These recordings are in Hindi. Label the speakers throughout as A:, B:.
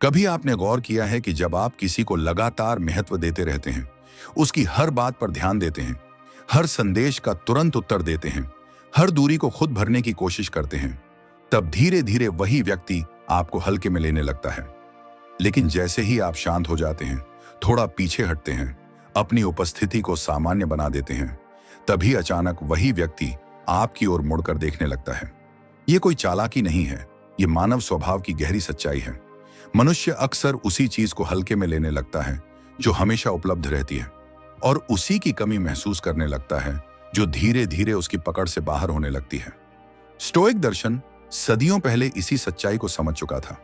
A: कभी आपने गौर किया है कि जब आप किसी को लगातार महत्व देते रहते हैं, उसकी हर बात पर ध्यान देते हैं, हर संदेश का तुरंत उत्तर देते हैं, हर दूरी को खुद भरने की कोशिश करते हैं, तब धीरे धीरे वही व्यक्ति आपको हल्के में लेने लगता है। लेकिन जैसे ही आप शांत हो जाते हैं, थोड़ा पीछे हटते हैं, अपनी उपस्थिति को सामान्य बना देते हैं, तभी अचानक वही व्यक्ति आपकी ओर मुड़कर देखने लगता है। ये कोई चालाकी नहीं है, ये मानव स्वभाव की गहरी सच्चाई है। मनुष्य अक्सर उसी चीज को हल्के में लेने लगता है जो हमेशा उपलब्ध रहती है, और उसी की कमी महसूस करने लगता है जो धीरे धीरे उसकी पकड़ से बाहर होने लगती है। स्टोइक दर्शन सदियों पहले इसी सच्चाई को समझ चुका था।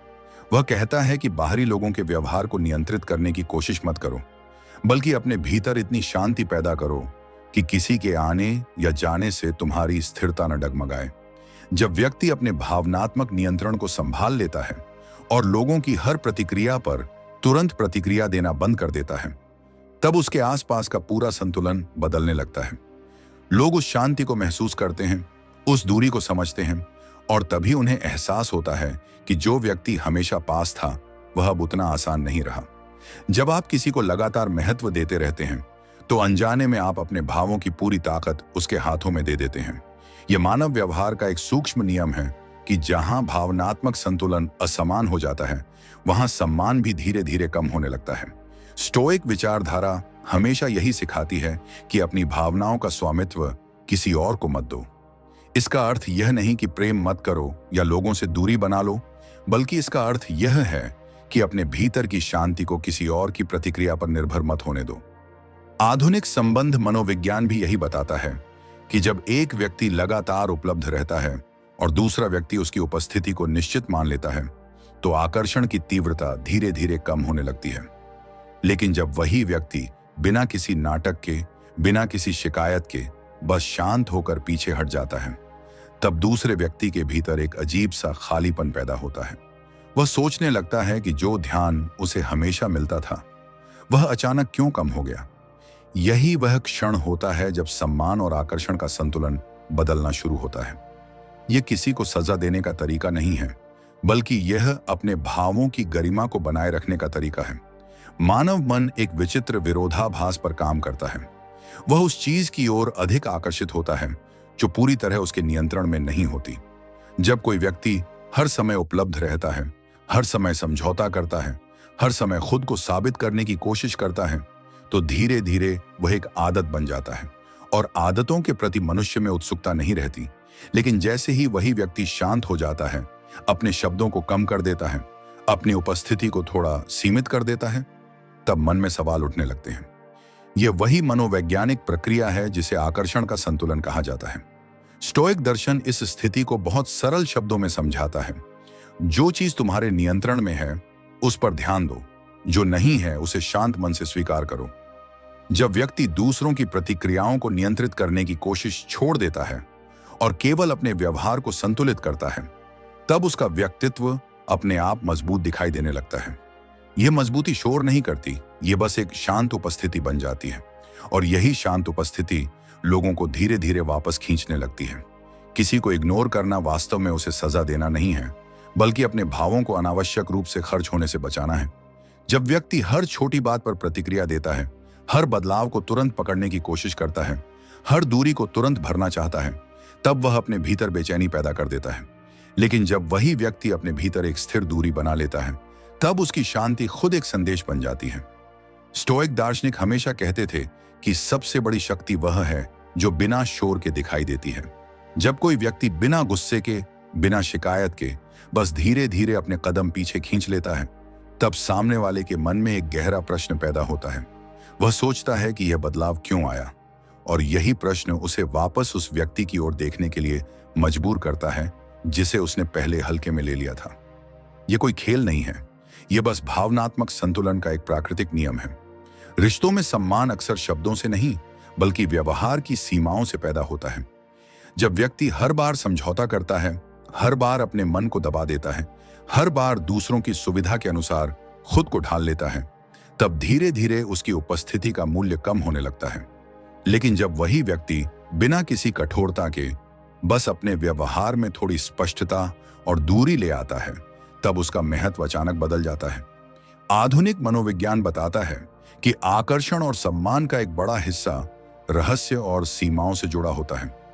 A: वह कहता है कि बाहरी लोगों के व्यवहार को नियंत्रित करने की कोशिश मत करो, बल्कि अपने भीतर इतनी शांति पैदा करो कि किसी के आने या जाने से तुम्हारी स्थिरता न डगमगाए। जब व्यक्ति अपने भावनात्मक नियंत्रण को संभाल लेता है और लोगों की हर प्रतिक्रिया पर तुरंत प्रतिक्रिया देना बंद कर देता है, तब उसके आसपास का पूरा संतुलन बदलने लगता है। लोग उस शांति को महसूस करते हैं, उस दूरी को समझते हैं, और तभी उन्हें एहसास होता है कि जो व्यक्ति हमेशा पास था वह अब उतना आसान नहीं रहा। जब आप किसी को लगातार महत्व देते रहते हैं, तो अनजाने में आप अपने भावों की पूरी ताकत उसके हाथों में दे देते हैं। यह मानव व्यवहार का एक सूक्ष्म नियम है कि जहां भावनात्मक संतुलन असमान हो जाता है, वहां सम्मान भी धीरे धीरे कम होने लगता है। स्टोइक विचारधारा हमेशा यही सिखाती है कि अपनी भावनाओं का स्वामित्व किसी और को मत दो। इसका अर्थ यह नहीं कि प्रेम मत करो या लोगों से दूरी बना लो, बल्कि इसका अर्थ यह है कि अपने भीतर की शांति को किसी और की प्रतिक्रिया पर निर्भर मत होने दो। आधुनिक संबंध मनोविज्ञान भी यही बताता है कि जब एक व्यक्ति लगातार उपलब्ध रहता है और दूसरा व्यक्ति उसकी उपस्थिति को निश्चित मान लेता है, तो आकर्षण की तीव्रता धीरे धीरे कम होने लगती है। लेकिन जब वही व्यक्ति बिना किसी नाटक के, बिना किसी शिकायत के बस शांत होकर पीछे हट जाता है, तब दूसरे व्यक्ति के भीतर एक अजीब सा खालीपन पैदा होता है। वह सोचने लगता है कि जो ध्यान उसे हमेशा मिलता था वह अचानक क्यों कम हो गया। यही वह क्षण होता है जब सम्मान और आकर्षण का संतुलन बदलना शुरू होता है। यह किसी को सजा देने का तरीका नहीं है, बल्कि यह अपने भावों की गरिमा को बनाए रखने का तरीका है। मानव मन एक विचित्र विरोधाभास पर काम करता है। वह उस चीज की ओर अधिक आकर्षित होता है जो पूरी तरह उसके नियंत्रण में नहीं होती। जब कोई व्यक्ति हर समय उपलब्ध रहता है, हर समय समझौता करता है, हर समय खुद को साबित करने की कोशिश करता है, तो धीरे धीरे वह एक आदत बन जाता है, और आदतों के प्रति मनुष्य में उत्सुकता नहीं रहती। लेकिन जैसे ही वही व्यक्ति शांत हो जाता है, अपने शब्दों को कम कर देता है, अपनी उपस्थिति को थोड़ा सीमित कर देता है, तब मन में सवाल उठने लगते हैं। यह वही मनोवैज्ञानिक प्रक्रिया है जिसे आकर्षण का संतुलन कहा जाता है। स्टोइक दर्शन इस स्थिति को बहुत सरल शब्दों में समझाता है। जो चीज तुम्हारे नियंत्रण में है उस पर ध्यान दो, जो नहीं है उसे शांत मन से स्वीकार करो। जब व्यक्ति दूसरों की प्रतिक्रियाओं को नियंत्रित करने की कोशिश छोड़ देता है और केवल अपने व्यवहार को संतुलित करता है, तब उसका व्यक्तित्व अपने आप मजबूत दिखाई देने लगता है। यह मजबूती शोर नहीं करती, यह बस एक शांत उपस्थिति बन जाती है, और यही शांत उपस्थिति लोगों को धीरे धीरे वापस खींचने लगती है। किसी को इग्नोर करना वास्तव में उसे सजा देना नहीं है, बल्कि अपने भावों को अनावश्यक रूप से खर्च होने से बचाना है। जब व्यक्ति हर छोटी बात पर प्रतिक्रिया देता है, हर बदलाव को तुरंत पकड़ने की कोशिश करता है, हर दूरी को तुरंत भरना चाहता है, तब वह अपने भीतर बेचैनी पैदा कर देता है। लेकिन जब वही व्यक्ति अपने भीतर एक स्थिर दूरी बना लेता है, तब उसकी शांति खुद एक संदेश बन जाती है। स्टोइक दार्शनिक हमेशा कहते थे कि सबसे बड़ी शक्ति वह है जो बिना शोर के दिखाई देती है। जब कोई व्यक्ति बिना गुस्से के, बिना शिकायत के बस धीरे धीरे अपने कदम पीछे खींच लेता है, तब सामने वाले के मन में एक गहरा प्रश्न पैदा होता है। वह सोचता है कि यह बदलाव क्यों आया, और यही प्रश्न उसे वापस उस व्यक्ति की ओर देखने के लिए मजबूर करता है जिसे उसने पहले हल्के में ले लिया था। यह कोई खेल नहीं है, यह बस भावनात्मक संतुलन का एक प्राकृतिक नियम है। रिश्तों में सम्मान अक्सर शब्दों से नहीं, बल्कि व्यवहार की सीमाओं से पैदा होता है। जब व्यक्ति हर बार समझौता करता है, हर बार अपने मन को दबा देता है, हर बार दूसरों की सुविधा के अनुसार खुद को ढाल लेता है, तब धीरे धीरे उसकी उपस्थिति का मूल्य कम होने लगता है। लेकिन जब वही व्यक्ति बिना किसी कठोरता के बस अपने व्यवहार में थोड़ी स्पष्टता और दूरी ले आता है, तब उसका महत्व अचानक बदल जाता है। आधुनिक मनोविज्ञान बताता है कि आकर्षण और सम्मान का एक बड़ा हिस्सा रहस्य और सीमाओं से जुड़ा होता है।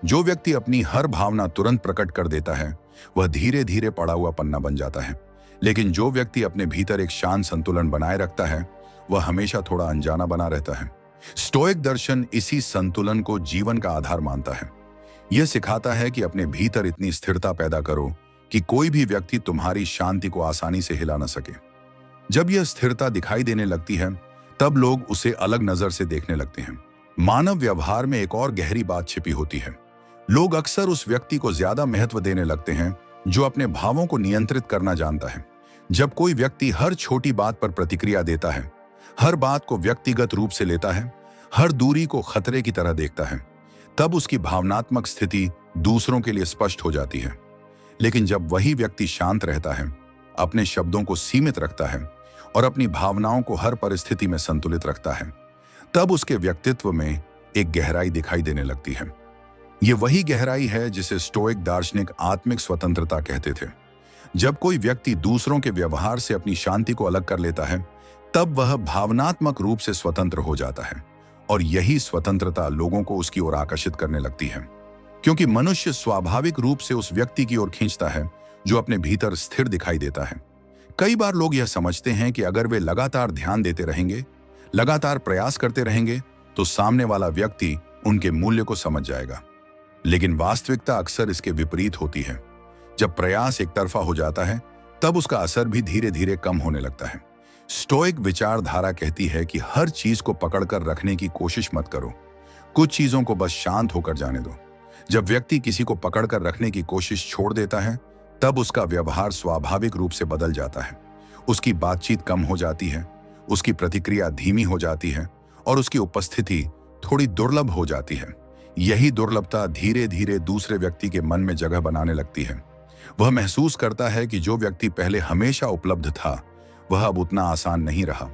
A: जो व्यक्ति अपनी हर भावना तुरंत प्रकट कर देता है, वह धीरे धीरे पड़ा हुआ पन्ना बन जाता है। लेकिन जो व्यक्ति अपने भीतर एक शांत संतुलन बनाए रखता है, वह हमेशा थोड़ा अनजाना बना रहता है। स्टोइक दर्शन इसी संतुलन को जीवन का आधार मानता है। यह सिखाता है कि अपने भीतर इतनी स्थिरता पैदा करो कि कोई भी व्यक्ति तुम्हारी शांति को आसानी से हिला न सके। जब यह स्थिरता दिखाई देने लगती है, तब लोग उसे अलग नजर से देखने लगते हैं। मानव व्यवहार में एक और गहरी बात छिपी होती है। लोग अक्सर उस व्यक्ति को ज्यादा महत्व देने लगते हैं जो अपने भावों को नियंत्रित करना जानता है। जब कोई व्यक्ति हर छोटी बात पर प्रतिक्रिया देता है, हर बात को व्यक्तिगत रूप से लेता है, हर दूरी को खतरे की तरह देखता है, तब उसकी भावनात्मक स्थिति दूसरों के लिए स्पष्ट हो जाती है। लेकिन जब वही व्यक्ति शांत रहता है, अपने शब्दों को सीमित रखता है और अपनी भावनाओं को हर परिस्थिति में संतुलित रखता है, तब उसके व्यक्तित्व में एक गहराई दिखाई देने लगती है। ये वही गहराई है जिसे स्टोइक दार्शनिक आत्मिक स्वतंत्रता कहते थे। जब कोई व्यक्ति दूसरों के व्यवहार से अपनी शांति को अलग कर लेता है, तब वह भावनात्मक रूप से स्वतंत्र हो जाता है और यही स्वतंत्रता लोगों को उसकी ओर आकर्षित करने लगती है, क्योंकि मनुष्य स्वाभाविक रूप से उस व्यक्ति की ओर खींचता है जो अपने भीतर स्थिर दिखाई देता है। कई बार लोग यह समझते हैं कि अगर वे लगातार ध्यान देते रहेंगे, लगातार प्रयास करते रहेंगे, तो सामने वाला व्यक्ति उनके मूल्य को समझ जाएगा। लेकिन वास्तविकता अक्सर इसके विपरीत होती है। जब प्रयास एक तरफा हो जाता है, तब उसका असर भी धीरे धीरे कम होने लगता है। स्टोइक विचारधारा कहती है कि हर चीज को पकड़कर रखने की कोशिश मत करो, कुछ चीजों को बस शांत होकर जाने दो। जब व्यक्ति किसी को पकड़कर रखने की कोशिश छोड़ देता है, तब उसका व्यवहार स्वाभाविक रूप से बदल जाता है। उसकी बातचीत कम हो जाती है, उसकी प्रतिक्रिया धीमी हो जाती है और उसकी उपस्थिति थोड़ी दुर्लभ हो जाती है। यही दुर्लभता धीरे धीरे दूसरे व्यक्ति के मन में जगह बनाने लगती है। वह महसूस करता है कि जो व्यक्ति पहले हमेशा उपलब्ध था, वह अब उतना आसान नहीं रहा,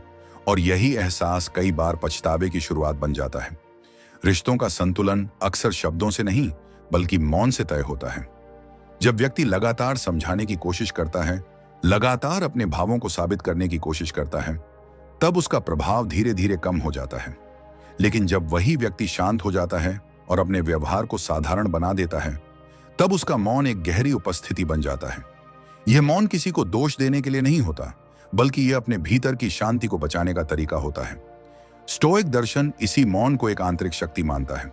A: और यही एहसास कई बार पछतावे की शुरुआत बन जाता है। रिश्तों का संतुलन अक्सर शब्दों से नहीं, बल्कि मौन से तय होता है। जब व्यक्ति लगातार समझाने की कोशिश करता है, लगातार अपने भावों को साबित करने की कोशिश करता है, तब उसका प्रभाव धीरे धीरे कम हो जाता है। लेकिन जब वही व्यक्ति शांत हो जाता है और अपने व्यवहार को साधारण बना देता है, तब उसका मौन एक गहरी उपस्थिति बन जाता है। यह मौन किसी को दोष देने के लिए नहीं होता, बल्कि यह अपने भीतर की शांति को बचाने का तरीका होता है। स्टोइक दर्शन इसी मौन को एक आंतरिक शक्ति मानता है।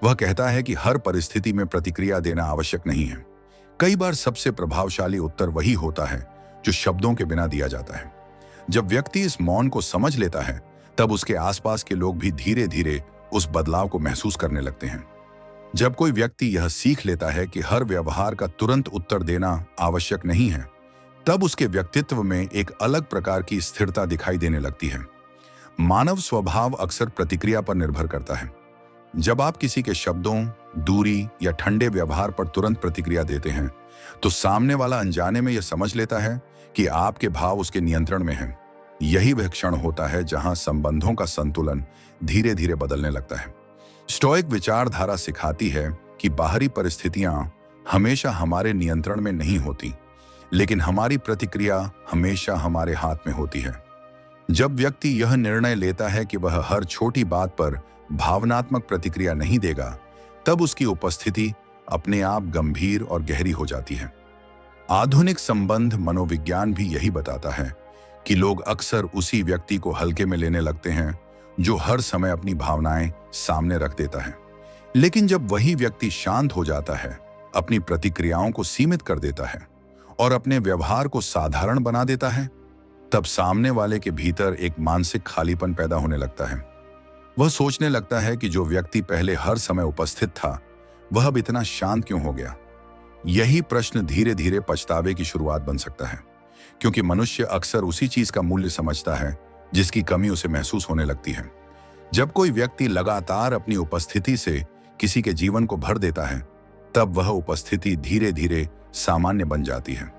A: वह कहता है कि हर परिस्थिति में प्रतिक्रिया देना आवश्यक नहीं है। कई बार सबसे प्रभावशाली उत्तर वही होता है जो शब्दों के बिना दिया जाता है। जब व्यक्ति इस मौन को समझ लेता है, तब उसके आसपास के लोग भी धीरे धीरे उस बदलाव को महसूस करने लगते हैं। जब कोई व्यक्ति यह सीख लेता है कि हर व्यवहार का तुरंत उत्तर देना आवश्यक नहीं है, तब उसके व्यक्तित्व में एक अलग प्रकार की स्थिरता दिखाई देने लगती है। मानव स्वभाव अक्सर प्रतिक्रिया पर निर्भर करता है। जब आप किसी के शब्दों, दूरी या ठंडे व्यवहार पर तुरंत प्रतिक्रिया देते हैं, तो सामने वाला अनजाने में यह समझ लेता है कि आपके भाव उसके नियंत्रण में हैं। यही वह क्षण होता है जहां संबंधों का संतुलन धीरे धीरे बदलने लगता है। स्टोइक विचारधारा सिखाती है कि बाहरी परिस्थितियां हमेशा हमारे नियंत्रण में नहीं होती, लेकिन हमारी प्रतिक्रिया हमेशा हमारे हाथ में होती है। जब व्यक्ति यह निर्णय लेता है कि वह हर छोटी बात पर भावनात्मक प्रतिक्रिया नहीं देगा, तब उसकी उपस्थिति अपने आप गंभीर और गहरी हो जाती है। आधुनिक संबंध मनोविज्ञान भी यही बताता है कि लोग अक्सर उसी व्यक्ति को हल्के में लेने लगते हैं जो हर समय अपनी भावनाएं सामने रख देता है। लेकिन जब वही व्यक्ति शांत हो जाता है, अपनी प्रतिक्रियाओं को सीमित कर देता है और अपने व्यवहार को साधारण बना देता है, तब सामने वाले के भीतर एक मानसिक खालीपन पैदा होने लगता है। वह सोचने लगता है कि जो व्यक्ति पहले हर समय उपस्थित था, वह अब इतना शांत क्यों हो गया। यही प्रश्न धीरे धीरे पछतावे की शुरुआत बन सकता है, क्योंकि मनुष्य अक्सर उसी चीज का मूल्य समझता है जिसकी कमी उसे महसूस होने लगती है। जब कोई व्यक्ति लगातार अपनी उपस्थिति से किसी के जीवन को भर देता है, तब वह उपस्थिति धीरे धीरे सामान्य बन जाती है।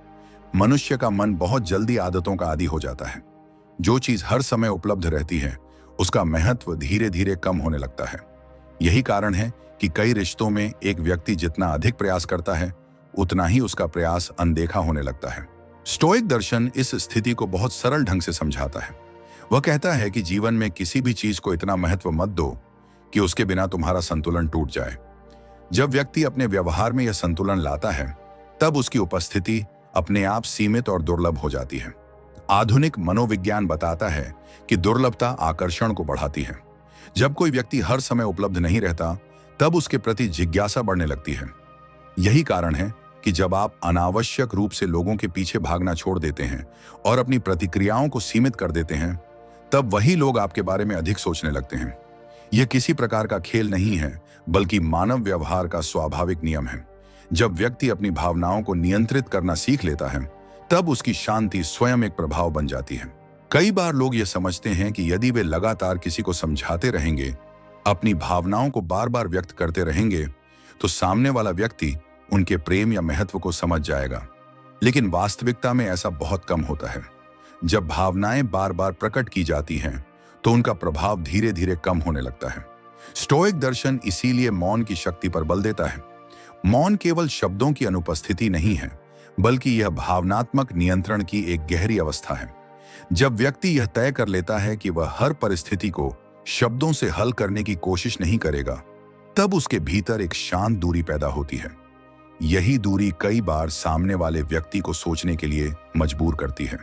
A: मनुष्य का मन बहुत जल्दी आदतों का आदी हो जाता है। जो चीज हर समय उपलब्ध रहती है, उसका महत्व धीरे धीरे कम होने लगता है। यही कारण है कि कई रिश्तों में एक व्यक्ति जितना अधिक प्रयास करता है, उतना ही उसका प्रयास अनदेखा होने लगता है। स्टोइक दर्शन इस स्थिति को बहुत सरल ढंग से समझाता है। वह कहता है कि जीवन में किसी भी चीज को इतना महत्व मत दो कि उसके बिना तुम्हारा संतुलन टूट जाए। जब व्यक्ति अपने व्यवहार में यह संतुलन लाता है, तब उसकी उपस्थिति अपने आप सीमित और दुर्लभ हो जाती है। आधुनिक मनोविज्ञान बताता है कि दुर्लभता आकर्षण को बढ़ाती है। जब कोई व्यक्ति हर समय उपलब्ध नहीं रहता, तब उसके प्रति जिज्ञासा बढ़ने लगती है। यही कारण है कि जब आप अनावश्यक रूप से लोगों के पीछे भागना छोड़ देते हैं और अपनी प्रतिक्रियाओं को सीमित कर देते हैं, तब वही लोग आपके बारे में अधिक सोचने लगते हैं। यह किसी प्रकार का खेल नहीं है, बल्कि मानव व्यवहार का स्वाभाविक नियम है। जब व्यक्ति अपनी भावनाओं को नियंत्रित करना सीख लेता है, तब उसकी शांति स्वयं एक प्रभाव बन जाती है। कई बार लोग ये समझते हैं कि यदि वे लगातार किसी को समझाते रहेंगे, अपनी भावनाओं को बार बार व्यक्त करते रहेंगे, तो सामने वाला व्यक्ति उनके प्रेम या महत्व को समझ जाएगा। लेकिन वास्तविकता में ऐसा बहुत कम होता है। जब भावनाएं बार बार प्रकट की जाती हैं, तो उनका प्रभाव धीरे धीरे कम होने लगता है। स्टोइक दर्शन इसीलिए मौन की शक्ति पर बल देता है। मौन केवल शब्दों की अनुपस्थिति नहीं है, बल्कि यह भावनात्मक नियंत्रण की एक गहरी अवस्था है। जब व्यक्ति यह तय कर लेता है कि वह हर परिस्थिति को शब्दों से हल करने की कोशिश नहीं करेगा, तब उसके भीतर एक शांत दूरी पैदा होती है। यही दूरी कई बार सामने वाले व्यक्ति को सोचने के लिए मजबूर करती है।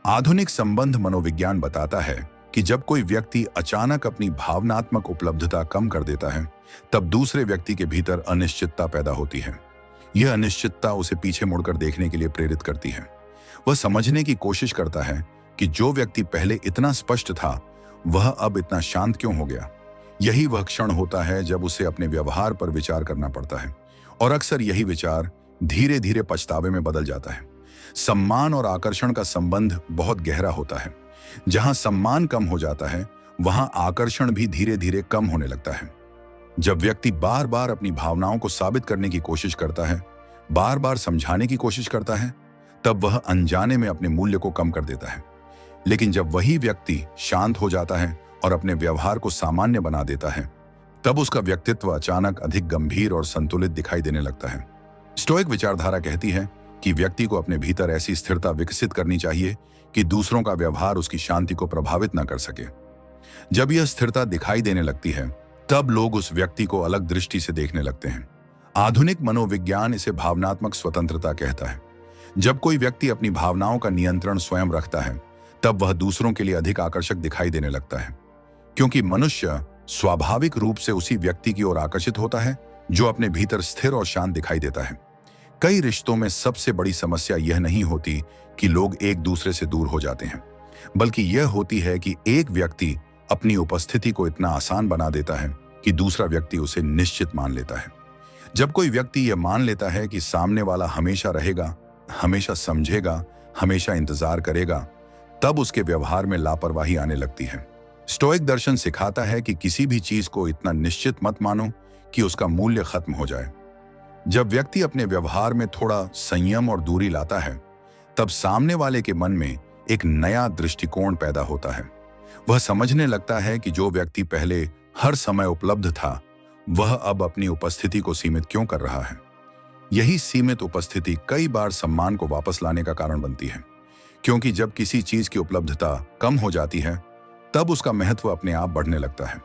A: आधुनिक संबंध मनोविज्ञान बताता है कि जब कोई व्यक्ति अचानक अपनी भावनात्मक उपलब्धता कम कर देता है, तब दूसरे व्यक्ति के भीतर अनिश्चितता पैदा होती है। यह अनिश्चितता उसे पीछे मुड़कर देखने के लिए प्रेरित करती है। वह समझने की कोशिश करता है कि जो व्यक्ति पहले इतना स्पष्ट था, वह अब इतना शांत क्यों हो गया। यही वह क्षण होता है जब उसे अपने व्यवहार पर विचार करना पड़ता है, और अक्सर यही विचार धीरे धीरे पछतावे में बदल जाता है। सम्मान और आकर्षण का संबंध बहुत गहरा होता है। जहां सम्मान कम हो जाता है, वहां आकर्षण भी धीरे धीरे कम होने लगता है। जब व्यक्ति बार बार अपनी भावनाओं को साबित करने की कोशिश करता है, बार बार समझाने की कोशिश करता है, तब वह अनजाने में अपने मूल्य को कम कर देता है। लेकिन जब वही व्यक्ति शांत हो जाता है और अपने व्यवहार को सामान्य बना देता है, तब उसका व्यक्तित्व अचानक अधिक गंभीर और संतुलित दिखाई देने लगता है। स्टोइक विचारधारा कहती है कि व्यक्ति को अपने भीतर ऐसी स्थिरता विकसित करनी चाहिए कि दूसरों का व्यवहार उसकी शांति को प्रभावित न कर सके। जब यह स्थिरता दिखाई देने लगती है, तब लोग उस व्यक्ति को अलग दृष्टि से देखने लगते हैं। आधुनिक मनोविज्ञान इसे भावनात्मक स्वतंत्रता कहता है। जब कोई व्यक्ति अपनी भावनाओं का नियंत्रण स्वयं रखता है, तब वह दूसरों के लिए अधिक आकर्षक दिखाई देने लगता है, क्योंकि मनुष्य स्वाभाविक रूप से उसी व्यक्ति की ओर आकर्षित होता है जो अपने भीतर स्थिर और शांत दिखाई देता है। कई रिश्तों में सबसे बड़ी समस्या यह नहीं होती कि लोग एक दूसरे से दूर हो जाते हैं, बल्कि यह होती है कि एक व्यक्ति अपनी उपस्थिति को इतना आसान बना देता है कि दूसरा व्यक्ति उसे निश्चित मान लेता है। जब कोई व्यक्ति यह मान लेता है कि सामने वाला हमेशा रहेगा, हमेशा समझेगा, हमेशा इंतजार करेगा, तब उसके व्यवहार में लापरवाही आने लगती है। स्टोइक दर्शन सिखाता है कि किसी भी चीज को इतना निश्चित मत मानो कि उसका मूल्य खत्म हो जाए। जब व्यक्ति अपने व्यवहार में थोड़ा संयम और दूरी लाता है, तब सामने वाले के मन में एक नया दृष्टिकोण पैदा होता है। वह समझने लगता है कि जो व्यक्ति पहले हर समय उपलब्ध था, वह अब अपनी उपस्थिति को सीमित क्यों कर रहा है। यही सीमित उपस्थिति कई बार सम्मान को वापस लाने का कारण बनती है, क्योंकि जब किसी चीज की उपलब्धता कम हो जाती है, तब उसका महत्व अपने आप बढ़ने लगता है।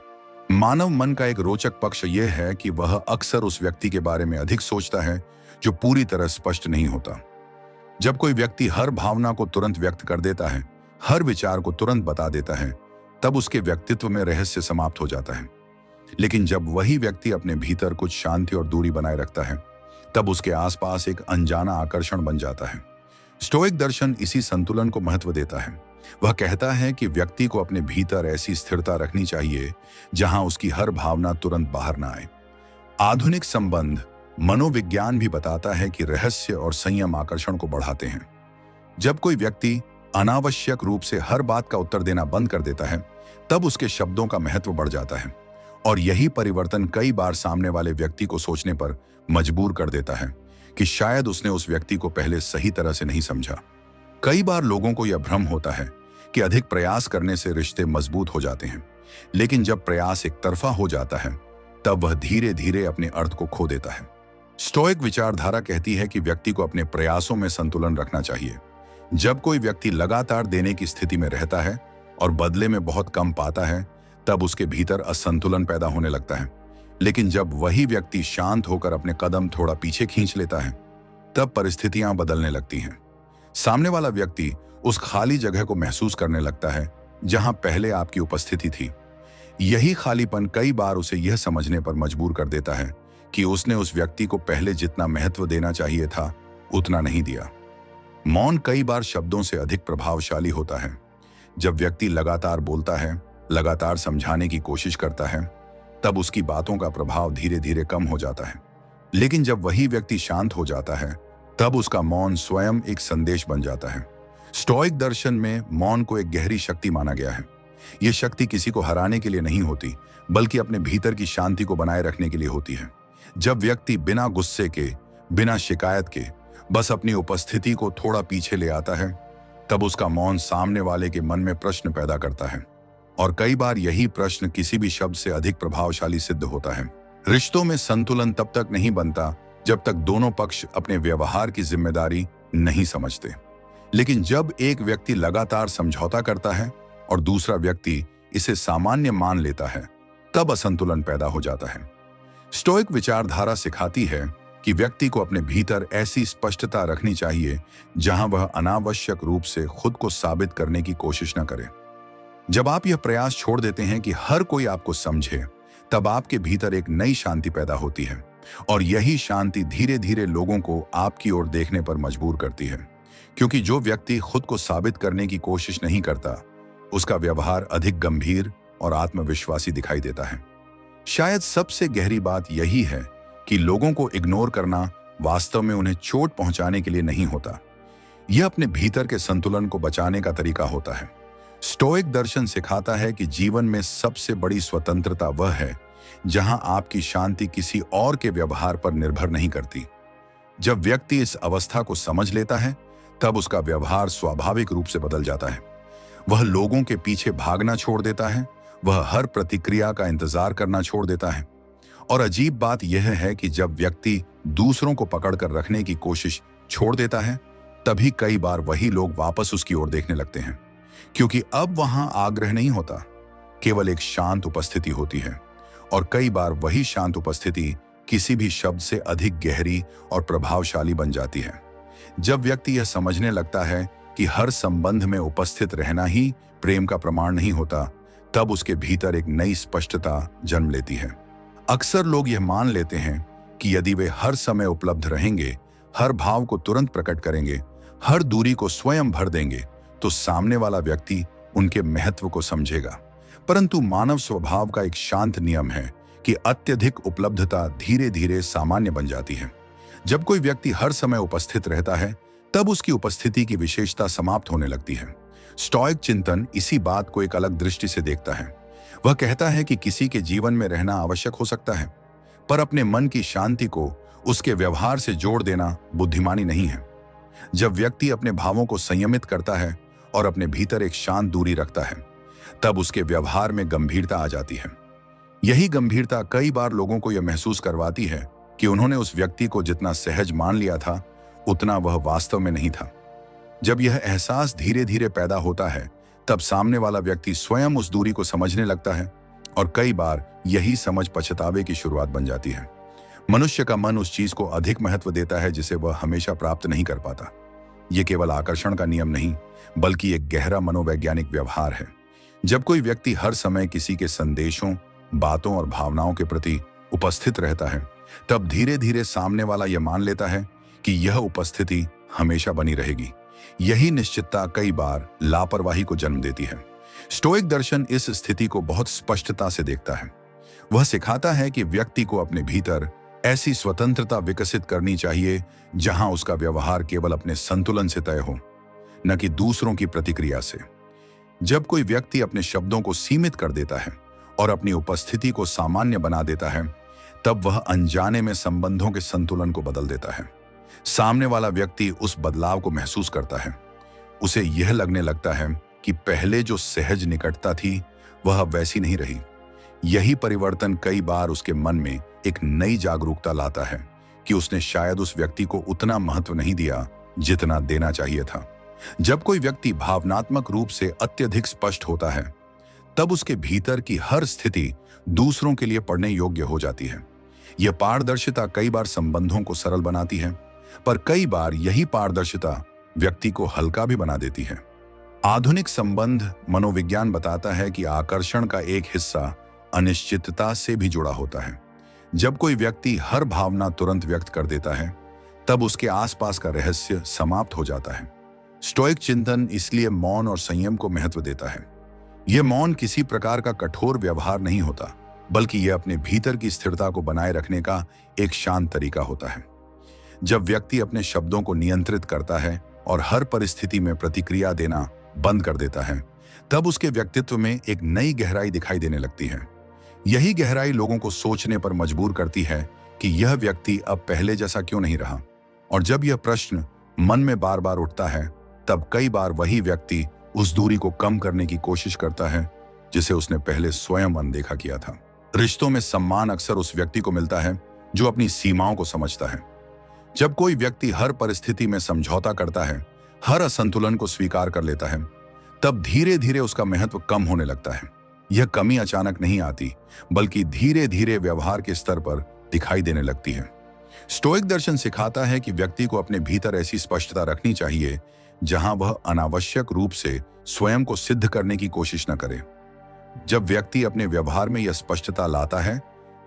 A: मानव मन का एक रोचक पक्ष यह है कि वह अक्सर उस व्यक्ति के बारे में अधिक सोचता है जो पूरी तरह स्पष्ट नहीं होता। जब कोई व्यक्ति हर भावना को तुरंत व्यक्त कर देता है, हर विचार को तुरंत बता देता है, तब उसके व्यक्तित्व में रहस्य समाप्त हो जाता है। लेकिन जब वही व्यक्ति अपने भीतर कुछ शांति और दूरी बनाए रखता है, तब उसके आसपास एक अनजाना आकर्षण बन जाता है। स्टोइक दर्शन इसी संतुलन को महत्व देता है। वह कहता है कि व्यक्ति को अपने भीतर ऐसी स्थिरता रखनी चाहिए जहां उसकी हर भावना तुरंत बाहर ना आए। आधुनिक संबंध मनोविज्ञान भी बताता है कि रहस्य और संयम आकर्षण को बढ़ाते हैं। जब कोई व्यक्ति अनावश्यक रूप से हर बात का उत्तर देना बंद कर देता है, तब उसके शब्दों का महत्व बढ़ जाता है, और यही परिवर्तन कई बार सामने वाले व्यक्ति को सोचने पर मजबूर कर देता है कि शायद उसने उस व्यक्ति को पहले सही तरह से नहीं समझा। कई बार लोगों को यह भ्रम होता है कि अधिक प्रयास करने से रिश्ते मजबूत हो जाते हैं, लेकिन जब प्रयास एक तरफा हो जाता है, तब वह धीरे धीरे अपने अर्थ को खो देता है। स्टोइक विचारधारा कहती है कि व्यक्ति को अपने प्रयासों में संतुलन रखना चाहिए। जब कोई व्यक्ति लगातार देने की स्थिति में रहता है और बदले में बहुत कम पाता है, तब उसके भीतर असंतुलन पैदा होने लगता है। लेकिन जब वही व्यक्ति शांत होकर अपने कदम थोड़ा पीछे खींच लेता है, तब परिस्थितियां बदलने लगती हैं। सामने वाला व्यक्ति उस खाली जगह को महसूस करने लगता है जहां पहले आपकी उपस्थिति थी। यही खालीपन कई बार उसे यह समझने पर मजबूर कर देता है कि उसने उस व्यक्ति को पहले जितना महत्व देना चाहिए था, उतना नहीं दिया। मौन कई बार शब्दों से अधिक प्रभावशाली होता है। जब व्यक्ति लगातार बोलता है, लगातार समझाने की कोशिश करता है, तब उसकी बातों का प्रभाव धीरे धीरे कम हो जाता है। लेकिन जब वही व्यक्ति शांत हो जाता है, तब उसका मौन स्वयं एक संदेश बन जाता है। स्टोइक दर्शन में मौन को एक गहरी शक्ति माना गया है। यह शक्ति किसी को हराने के लिए नहीं होती, बल्कि अपने भीतर की शांति को बनाए रखने के लिए होती है। जब व्यक्ति बिना गुस्से के, बिना शिकायत के बस अपनी उपस्थिति को थोड़ा पीछे ले आता है, तब उसका मौन सामने वाले के मन में प्रश्न पैदा करता है। और कई बार यही प्रश्न किसी भी शब्द से अधिक प्रभावशाली सिद्ध होता है। रिश्तों में संतुलन तब तक नहीं बनता जब तक दोनों पक्ष अपने व्यवहार की जिम्मेदारी नहीं समझते। लेकिन जब एक व्यक्ति लगातार समझौता करता है और दूसरा व्यक्ति इसे सामान्य मान लेता है, तब असंतुलन पैदा हो जाता है। स्टोइक विचारधारा सिखाती है कि व्यक्ति को अपने भीतर ऐसी स्पष्टता रखनी चाहिए जहां वह अनावश्यक रूप से खुद को साबित करने की कोशिश न करे। जब आप यह प्रयास छोड़ देते हैं कि हर कोई आपको समझे, तब आपके भीतर एक नई शांति पैदा होती है और यही शांति धीरे धीरे लोगों को आपकी ओर देखने पर मजबूर करती है। क्योंकि जो व्यक्ति खुद को साबित करने की कोशिश नहीं करता, उसका व्यवहार अधिक गंभीर और आत्मविश्वासी दिखाई देता है। शायद सबसे गहरी बात यही है कि लोगों को इग्नोर करना वास्तव में उन्हें चोट पहुंचाने के लिए नहीं होता। यह अपने भीतर के संतुलन को बचाने का तरीका होता है। स्टोइक दर्शन सिखाता है कि जीवन में सबसे बड़ी स्वतंत्रता वह है जहां आपकी शांति किसी और के व्यवहार पर निर्भर नहीं करती। जब व्यक्ति इस अवस्था को समझ लेता है, तब उसका व्यवहार स्वाभाविक रूप से बदल जाता है। वह लोगों के पीछे भागना छोड़ देता है, वह हर प्रतिक्रिया का इंतजार करना छोड़ देता है। और अजीब बात यह है कि जब व्यक्ति दूसरों को पकड़कर रखने की कोशिश छोड़ देता है, तभी कई बार वही लोग वापस उसकी ओर देखने लगते हैं, क्योंकि अब वहां आग्रह नहीं होता, केवल एक शांत उपस्थिति होती है। और कई बार वही शांत उपस्थिति किसी भी शब्द से अधिक गहरी और प्रभावशाली बन जाती है। जब व्यक्ति यह समझने लगता है कि हर संबंध में उपस्थित रहना ही प्रेम का प्रमाण नहीं होता, तब उसके भीतर एक नई स्पष्टता जन्म लेती है। अक्सर लोग यह मान लेते हैं कि यदि वे हर समय उपलब्ध रहेंगे, हर भाव को तुरंत प्रकट करेंगे, हर दूरी को स्वयं भर देंगे, तो सामने वाला व्यक्ति उनके महत्व को समझेगा। परंतु मानव स्वभाव का एक शांत नियम है कि अत्यधिक उपलब्धता धीरे धीरे सामान्य बन जाती है। जब कोई व्यक्ति हर समय उपस्थित रहता है, तब उसकी उपस्थिति की विशेषता समाप्त होने लगती है। स्टोइक चिंतन इसी बात को एक अलग दृष्टि से देखता है। वह कहता है कि किसी के जीवन में रहना आवश्यक हो सकता है, पर अपने मन की शांति को उसके व्यवहार से जोड़ देना बुद्धिमानी नहीं है। जब व्यक्ति अपने भावों को संयमित करता है और अपने भीतर एक शांत दूरी रखता है, तब उसके व्यवहार में गंभीरता आ जाती है। यही गंभीरता कई बार लोगों को यह महसूस करवाती है कि उन्होंने उस व्यक्ति को जितना सहज मान लिया था, उतना वह वास्तव में नहीं था। जब यह एहसास धीरे धीरे पैदा होता है, तब सामने वाला व्यक्ति स्वयं उस दूरी को समझने लगता है और कई बार यही समझ पछतावे की शुरुआत बन जाती है। मनुष्य का मन उस चीज को अधिक महत्व देता है जिसे वह हमेशा प्राप्त नहीं कर पाता। यह केवल आकर्षण का नियम नहीं, बल्कि एक गहरा मनोवैज्ञानिक व्यवहार है। जब कोई व्यक्ति हर समय किसी के संदेशों, बातों और भावनाओं के प्रति उपस्थित रहता है, तब धीरे धीरे सामने वाला यह मान लेता है कि यह उपस्थिति हमेशा बनी रहेगी। यही निश्चितता कई बार लापरवाही को जन्म देती है। स्टोइक दर्शन इस स्थिति को बहुत स्पष्टता से देखता है। वह सिखाता है कि व्यक्ति को अपने भीतर ऐसी स्वतंत्रता विकसित करनी चाहिए जहां उसका व्यवहार केवल अपने संतुलन से तय हो, न कि दूसरों की प्रतिक्रिया से। जब कोई व्यक्ति अपने शब्दों को सीमित कर देता है और अपनी उपस्थिति को सामान्य बना देता है, तब वह अनजाने में संबंधों के संतुलन को बदल देता है। सामने वाला व्यक्ति उस बदलाव को महसूस करता है। उसे यह लगने लगता है कि पहले जो सहज निकटता थी, वह अब वैसी नहीं रही। यही परिवर्तन कई बार उसके मन में एक नई जागरूकता लाता है कि उसने शायद उस व्यक्ति को उतना महत्व नहीं दिया जितना देना चाहिए था। जब कोई व्यक्ति भावनात्मक रूप से अत्यधिक स्पष्ट होता है, तब उसके भीतर की हर स्थिति दूसरों के लिए पढ़ने योग्य हो जाती है। यह पारदर्शिता कई बार संबंधों को सरल बनाती है, पर कई बार यही पारदर्शिता व्यक्ति को हल्का भी बना देती है। आधुनिक संबंध मनोविज्ञान बताता है कि आकर्षण का एक हिस्सा अनिश्चितता से भी जुड़ा होता है। जब कोई व्यक्ति हर भावना तुरंत व्यक्त कर देता है, तब उसके आसपास का रहस्य समाप्त हो जाता है। स्टोइक चिंतन इसलिए मौन और संयम को महत्व देता है। यह मौन किसी प्रकार का कठोर व्यवहार नहीं होता, बल्कि यह अपने भीतर की स्थिरता को बनाए रखने का एक शांत तरीका होता है। जब व्यक्ति अपने शब्दों को नियंत्रित करता है और हर परिस्थिति में प्रतिक्रिया देना बंद कर देता है, तब उसके व्यक्तित्व में एक नई गहराई दिखाई देने लगती है। यही गहराई लोगों को सोचने पर मजबूर करती है कि यह व्यक्ति अब पहले जैसा क्यों नहीं रहा। और जब यह प्रश्न मन में बार बार उठता है, तब कई बार वही व्यक्ति उस दूरी को कम करने की कोशिश करता है जिसे उसने पहले स्वयं अनदेखा किया था। रिश्तों में सम्मान अक्सर उस व्यक्ति को मिलता है जो अपनी सीमाओं को समझता है। जब कोई व्यक्ति हर परिस्थिति में समझौता करता है, हर असंतुलन को स्वीकार कर लेता है, तब धीरे धीरे उसका महत्व कम होने लगता है। यह कमी अचानक नहीं आती, बल्कि धीरे धीरे व्यवहार के स्तर पर दिखाई देने लगती है। स्टोइक दर्शन सिखाता है कि व्यक्ति को अपने भीतर ऐसी स्पष्टता रखनी चाहिए जहां वह अनावश्यक रूप से स्वयं को सिद्ध करने की कोशिश न करे। जब व्यक्ति अपने व्यवहार में यह स्पष्टता लाता है,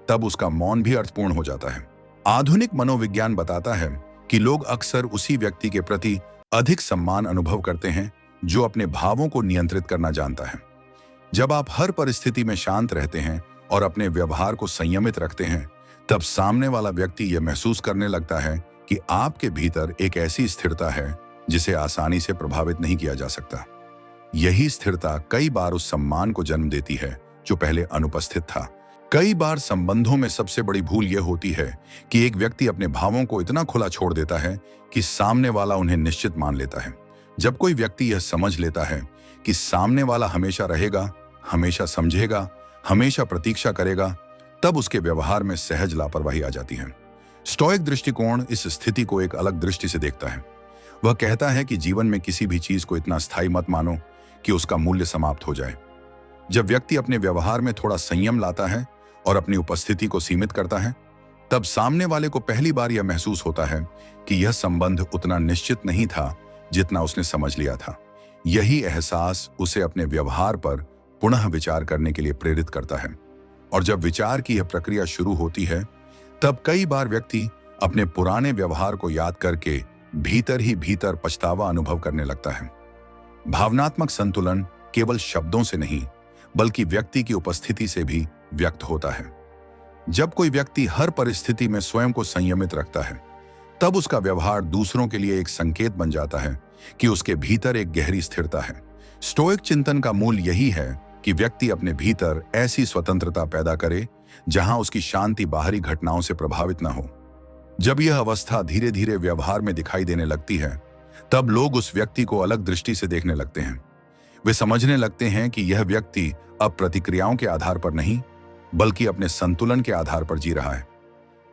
A: तब उसका मौन भी अर्थपूर्ण हो जाता है। आधुनिक मनोविज्ञान बताता है कि लोग अक्सर उसी व्यक्ति के प्रति अधिक सम्मान अनुभव करते हैं जो अपने भावों को नियंत्रित करना जानता है। जब आप हर परिस्थिति में शांत रहते हैं और अपने व्यवहार को संयमित रखते हैं, तब सामने वाला व्यक्ति यह महसूस करने लगता है कि आपके भीतर एक ऐसी स्थिरता है जिसे आसानी से प्रभावित नहीं किया जा सकता। यही स्थिरता कई बार उस सम्मान को जन्म देती है जो पहले अनुपस्थित था। कई बार संबंधों में सबसे बड़ी भूल यह होती है कि एक व्यक्ति अपने भावों को इतना खुला छोड़ देता है कि सामने वाला उन्हें निश्चित मान लेता है। जब कोई व्यक्ति यह समझ लेता है कि सामने वाला हमेशा रहेगा, हमेशा समझेगा, हमेशा प्रतीक्षा करेगा, तब उसके व्यवहार में सहज लापरवाही आ जाती है। स्टोइक दृष्टिकोण इस स्थिति को एक अलग दृष्टि से देखता है। वह कहता है कि जीवन में किसी भी चीज को इतना स्थायी मत मानो कि उसका मूल्य समाप्त हो जाए। जब व्यक्ति अपने व्यवहार में थोड़ा संयम लाता है और अपनी उपस्थिति को सीमित करता है, तब सामने वाले को पहली बार यह महसूस होता है कि यह संबंध उतना निश्चित नहीं था जितना उसने समझ लिया था। यही एहसास उसे अपने व्यवहार पर पुनः विचार करने के लिए प्रेरित करता है। और जब विचार की यह प्रक्रिया शुरू होती है, तब कई बार व्यक्ति अपने पुराने व्यवहार को याद करके भीतर ही भीतर पछतावा अनुभव करने लगता है। भावनात्मक संतुलन केवल शब्दों से नहीं, बल्कि व्यक्ति की उपस्थिति से भी व्यक्त होता है। जब कोई व्यक्ति हर परिस्थिति में स्वयं को संयमित रखता है, तब उसका व्यवहार दूसरों के लिए एक संकेत बन जाता है कि उसके भीतर एक गहरी स्थिरता है। स्टोइक चिंतन का मूल यही है कि व्यक्ति अपने भीतर ऐसी स्वतंत्रता पैदा करे जहां उसकी शांति बाहरी घटनाओं से प्रभावित न हो। जब यह अवस्था धीरे धीरे व्यवहार में दिखाई देने लगती है, तब लोग उस व्यक्ति को अलग दृष्टि से देखने लगते हैं। वे समझने लगते हैं कि यह व्यक्ति अब प्रतिक्रियाओं के आधार पर नहीं, बल्कि अपने संतुलन के आधार पर जी रहा है।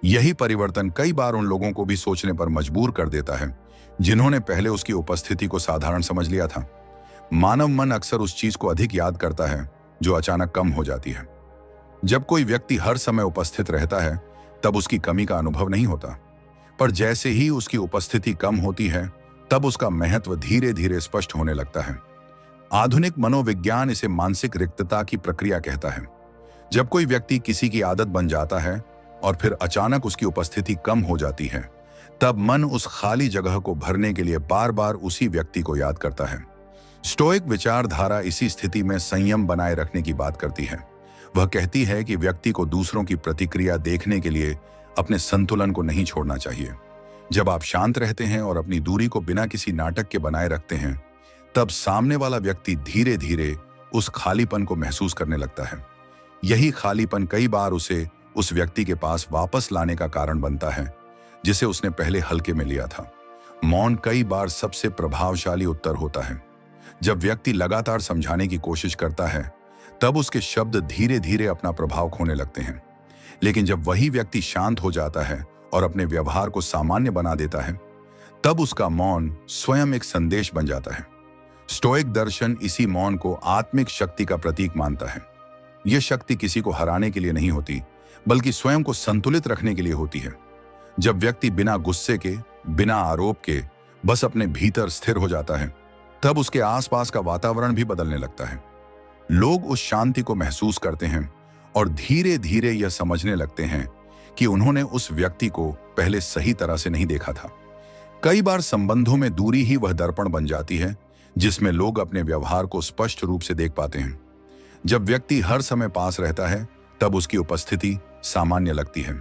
A: यही परिवर्तन कई बार उन लोगों को भी सोचने पर मजबूर कर देता है जिन्होंने पहले उसकी उपस्थिति को साधारण समझ लिया था। मानव मन अक्सर उस चीज को अधिक याद करता है जो अचानक कम हो जाती है। जब कोई व्यक्ति हर समय उपस्थित रहता है, तब उसकी कमी का अनुभव नहीं होता, पर जैसे ही उसकी उपस्थिति कम होती है, तब उसका महत्व धीरे धीरे स्पष्ट होने लगता है। आधुनिक मनोविज्ञान इसे मानसिक रिक्तता की प्रक्रिया कहता है। जब कोई व्यक्ति किसी की आदत बन जाता है और फिर अचानक उसकी उपस्थिति कम हो जाती है, तब मन उस खाली जगह को भरने के लिए बार बार उसी व्यक्ति को याद करता है। स्टोइक विचारधारा इसी स्थिति में संयम बनाए रखने की बात करती है। वह कहती है कि व्यक्ति को दूसरों की प्रतिक्रिया देखने के लिए अपने संतुलन को नहीं छोड़ना चाहिए। जब आप शांत रहते हैं और अपनी दूरी को बिना किसी नाटक के बनाए रखते हैं, तब सामने वाला व्यक्ति धीरे धीरे उस खालीपन को महसूस करने लगता है। यही खालीपन कई बार उसे उस व्यक्ति के पास वापस लाने का कारण बनता है जिसे उसने पहले हल्के में लिया था। मौन कई बार सबसे प्रभावशाली उत्तर होता है। जब व्यक्ति लगातार समझाने की कोशिश करता है, तब उसके शब्द धीरे धीरे अपना प्रभाव खोने लगते हैं। लेकिन जब वही व्यक्ति शांत हो जाता है और अपने व्यवहार को सामान्य बना देता है, तब उसका मौन स्वयं एक संदेश बन जाता है। स्टोइक दर्शन इसी मौन को आत्मिक शक्ति का प्रतीक मानता है। यह शक्ति किसी को हराने के लिए नहीं होती, बल्कि स्वयं को संतुलित रखने के लिए होती है। जब व्यक्ति बिना गुस्से के, बिना आरोप के बस अपने भीतर स्थिर हो जाता है, तब उसके आसपास का वातावरण भी बदलने लगता है। लोग उस शांति को महसूस करते हैं और धीरे धीरे यह समझने लगते हैं कि उन्होंने उस व्यक्ति को पहले सही तरह से नहीं देखा था। कई बार संबंधों में दूरी ही वह दर्पण बन जाती है जिसमें लोग अपने व्यवहार को स्पष्ट रूप से देख पाते हैं। जब व्यक्ति हर समय पास रहता है, तब उसकी उपस्थिति सामान्य लगती है,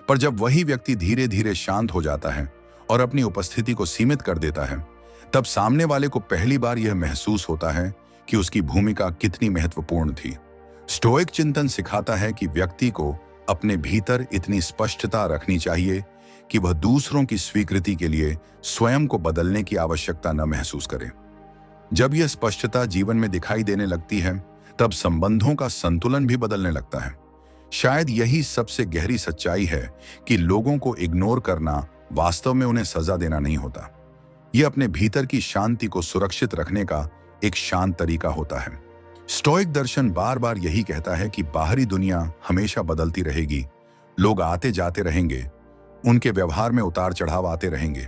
A: पर जब वही व्यक्ति धीरे धीरे शांत हो जाता है और अपनी उपस्थिति को सीमित कर देता है, तब सामने वाले को पहली बार यह महसूस होता है कि उसकी भूमिका कितनी महत्वपूर्ण थी। स्टोइक चिंतन सिखाता है कि व्यक्ति को अपने भीतर इतनी स्पष्टता रखनी चाहिए कि वह दूसरों की स्वीकृति के लिए स्वयं को बदलने की आवश्यकता न महसूस करे। जब यह स्पष्टता जीवन में दिखाई देने लगती है, तब संबंधों का संतुलन भी बदलने लगता है। शायद यही सबसे गहरी सच्चाई है कि लोगों को इग्नोर करना वास्तव में उन्हें सजा देना नहीं होता। यह अपने भीतर की शांति को सुरक्षित रखने का एक शांत तरीका होता है। स्टोइक दर्शन बार बार यही कहता है कि बाहरी दुनिया हमेशा बदलती रहेगी, लोग आते जाते रहेंगे, उनके व्यवहार में उतार चढ़ाव आते रहेंगे,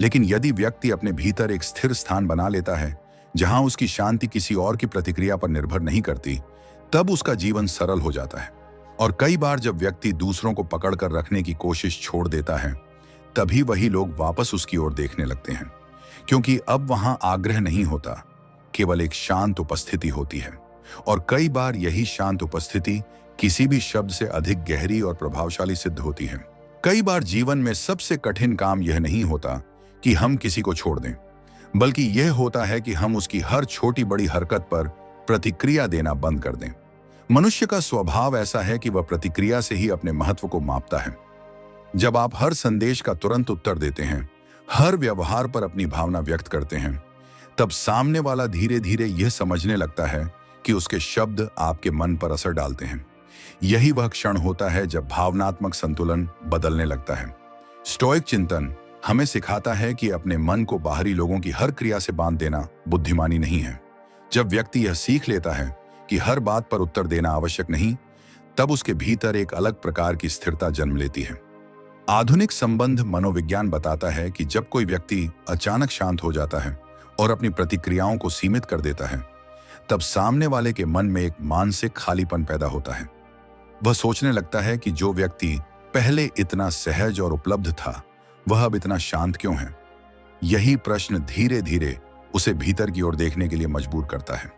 A: लेकिन यदि व्यक्ति अपने भीतर एक स्थिर स्थान बना लेता है जहां उसकी शांति किसी और की प्रतिक्रिया पर निर्भर नहीं करती, तब उसका जीवन सरल हो जाता है। और कई बार जब व्यक्ति दूसरों को पकड़ कर रखने की कोशिश छोड़ देता है, तभी वही लोग वापस उसकी ओर देखने लगते हैं, क्योंकि अब वहां आग्रह नहीं होता, केवल एक शांत उपस्थिति होती है। और कई बार यही शांत उपस्थिति किसी भी शब्द से अधिक गहरी और प्रभावशाली सिद्ध होती है। कई बार जीवन में सबसे कठिन काम यह नहीं होता कि हम किसी को छोड़ दें, बल्कि यह होता है कि हम उसकी हर छोटी बड़ी हरकत पर प्रतिक्रिया देना बंद कर दें। मनुष्य का स्वभाव ऐसा है कि वह प्रतिक्रिया से ही अपने महत्व को मापता है। जब आप हर संदेश का तुरंत उत्तर देते हैं, हर व्यवहार पर अपनी भावना व्यक्त करते हैं, तब सामने वाला धीरे धीरे यह समझने लगता है कि उसके शब्द आपके मन पर असर डालते हैं। यही वह क्षण होता है जब भावनात्मक संतुलन बदलने लगता है। स्टोइक चिंतन हमें सिखाता है कि अपने मन को बाहरी लोगों की हर क्रिया से बांध देना बुद्धिमानी नहीं है। जब व्यक्ति यह सीख लेता है कि हर बात पर उत्तर देना आवश्यक नहीं, तब उसके भीतर एक अलग प्रकार की स्थिरता जन्म लेती है। आधुनिक संबंध मनोविज्ञान बताता है कि जब कोई व्यक्ति अचानक शांत हो जाता है और अपनी प्रतिक्रियाओं को सीमित कर देता है, तब सामने वाले के मन में एक मानसिक खालीपन पैदा होता है। वह सोचने लगता है कि जो व्यक्ति पहले इतना सहज और उपलब्ध था, वह अब इतना शांत क्यों है। यही प्रश्न धीरे धीरे उसे भीतर की ओर देखने के लिए मजबूर करता है।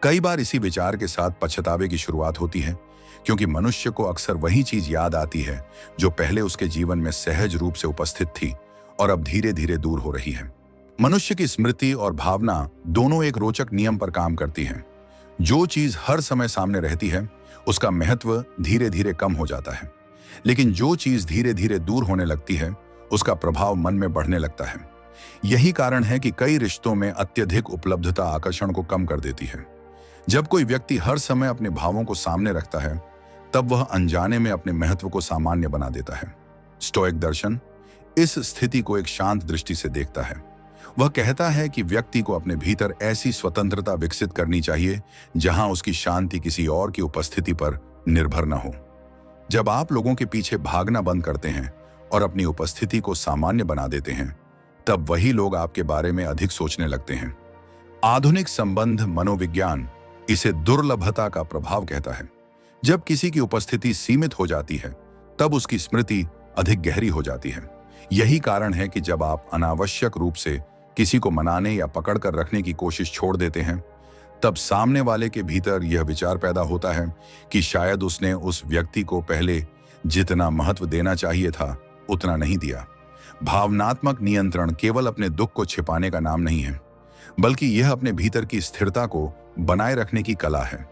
A: कई बार इसी विचार के साथ पछतावे की शुरुआत होती है, क्योंकि मनुष्य को अक्सर वही चीज याद आती है जो पहले उसके जीवन में सहज रूप से उपस्थित थी और अब धीरे धीरे दूर हो रही है। मनुष्य की स्मृति और भावना दोनों एक रोचक नियम पर काम करती हैं। जो चीज हर समय सामने रहती है, उसका महत्व धीरे धीरे कम हो जाता है, लेकिन जो चीज धीरे धीरे दूर होने लगती है, उसका प्रभाव मन में बढ़ने लगता है। यही कारण है कि कई रिश्तों में अत्यधिक उपलब्धता आकर्षण को कम कर देती है। जब कोई व्यक्ति हर समय अपने भावों को सामने रखता है, तब वह अनजाने में अपने महत्व को सामान्य बना देता है। स्टोइक दर्शन इस स्थिति को एक शांत दृष्टि से देखता है। वह कहता है कि व्यक्ति को अपने भीतर ऐसी स्वतंत्रता विकसित करनी चाहिए जहां उसकी शांति किसी और की उपस्थिति पर निर्भर न हो। जब आप लोगों के पीछे भागना बंद करते हैं और अपनी उपस्थिति को सामान्य बना देते हैं, तब वही लोग आपके बारे में अधिक सोचने लगते हैं। आधुनिक संबंध मनोविज्ञान इसे दुर्लभता का प्रभाव कहता है। जब किसी की उपस्थिति सीमित हो जाती है, तब उसकी स्मृति अधिक गहरी हो जाती है। यही कारण है कि जब आप अनावश्यक रूप से किसी को मनाने या पकड़ कर रखने की कोशिश छोड़ देते हैं, तब सामने वाले के भीतर यह विचार पैदा होता है कि शायद उसने उस व्यक्ति को पहले जितना महत्व देना चाहिए था, उतना नहीं दिया। भावनात्मक नियंत्रण केवल अपने दुख को छिपाने का नाम नहीं है, बल्कि यह अपने भीतर की स्थिरता को बनाए रखने की कला है।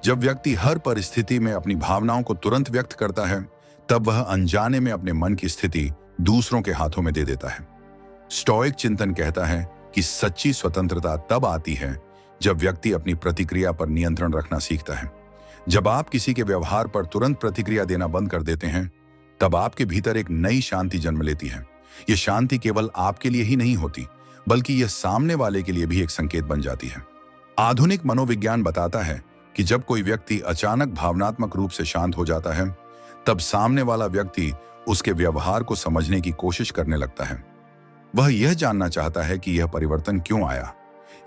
A: जब व्यक्ति हर परिस्थिति में अपनी भावनाओं को तुरंत व्यक्त करता है, तब वह अनजाने में अपने मन की स्थिति दूसरों के हाथों में दे देता है। स्टोइक चिंतन कहता है कि सच्ची स्वतंत्रता तब आती है जब व्यक्ति अपनी प्रतिक्रिया पर नियंत्रण रखना सीखता है। जब आप किसी के व्यवहार पर तुरंत प्रतिक्रिया देना बंद कर देते हैं, तब आपके भीतर एक नई शांति जन्म लेती है, ये शांति केवल आपके लिए ही नहीं होती, बल्कि यह सामने वाले के लिए भी एक संकेत बन जाती है। आधुनिक मनोविज्ञान बताता है कि जब कोई व्यक्ति अचानक भावनात्मक रूप से शांत हो जाता है, तब सामने वाला व्यक्ति उसके व्यवहार को समझने की कोशिश करने लगता है। वह यह जानना चाहता है कि यह परिवर्तन क्यों आया।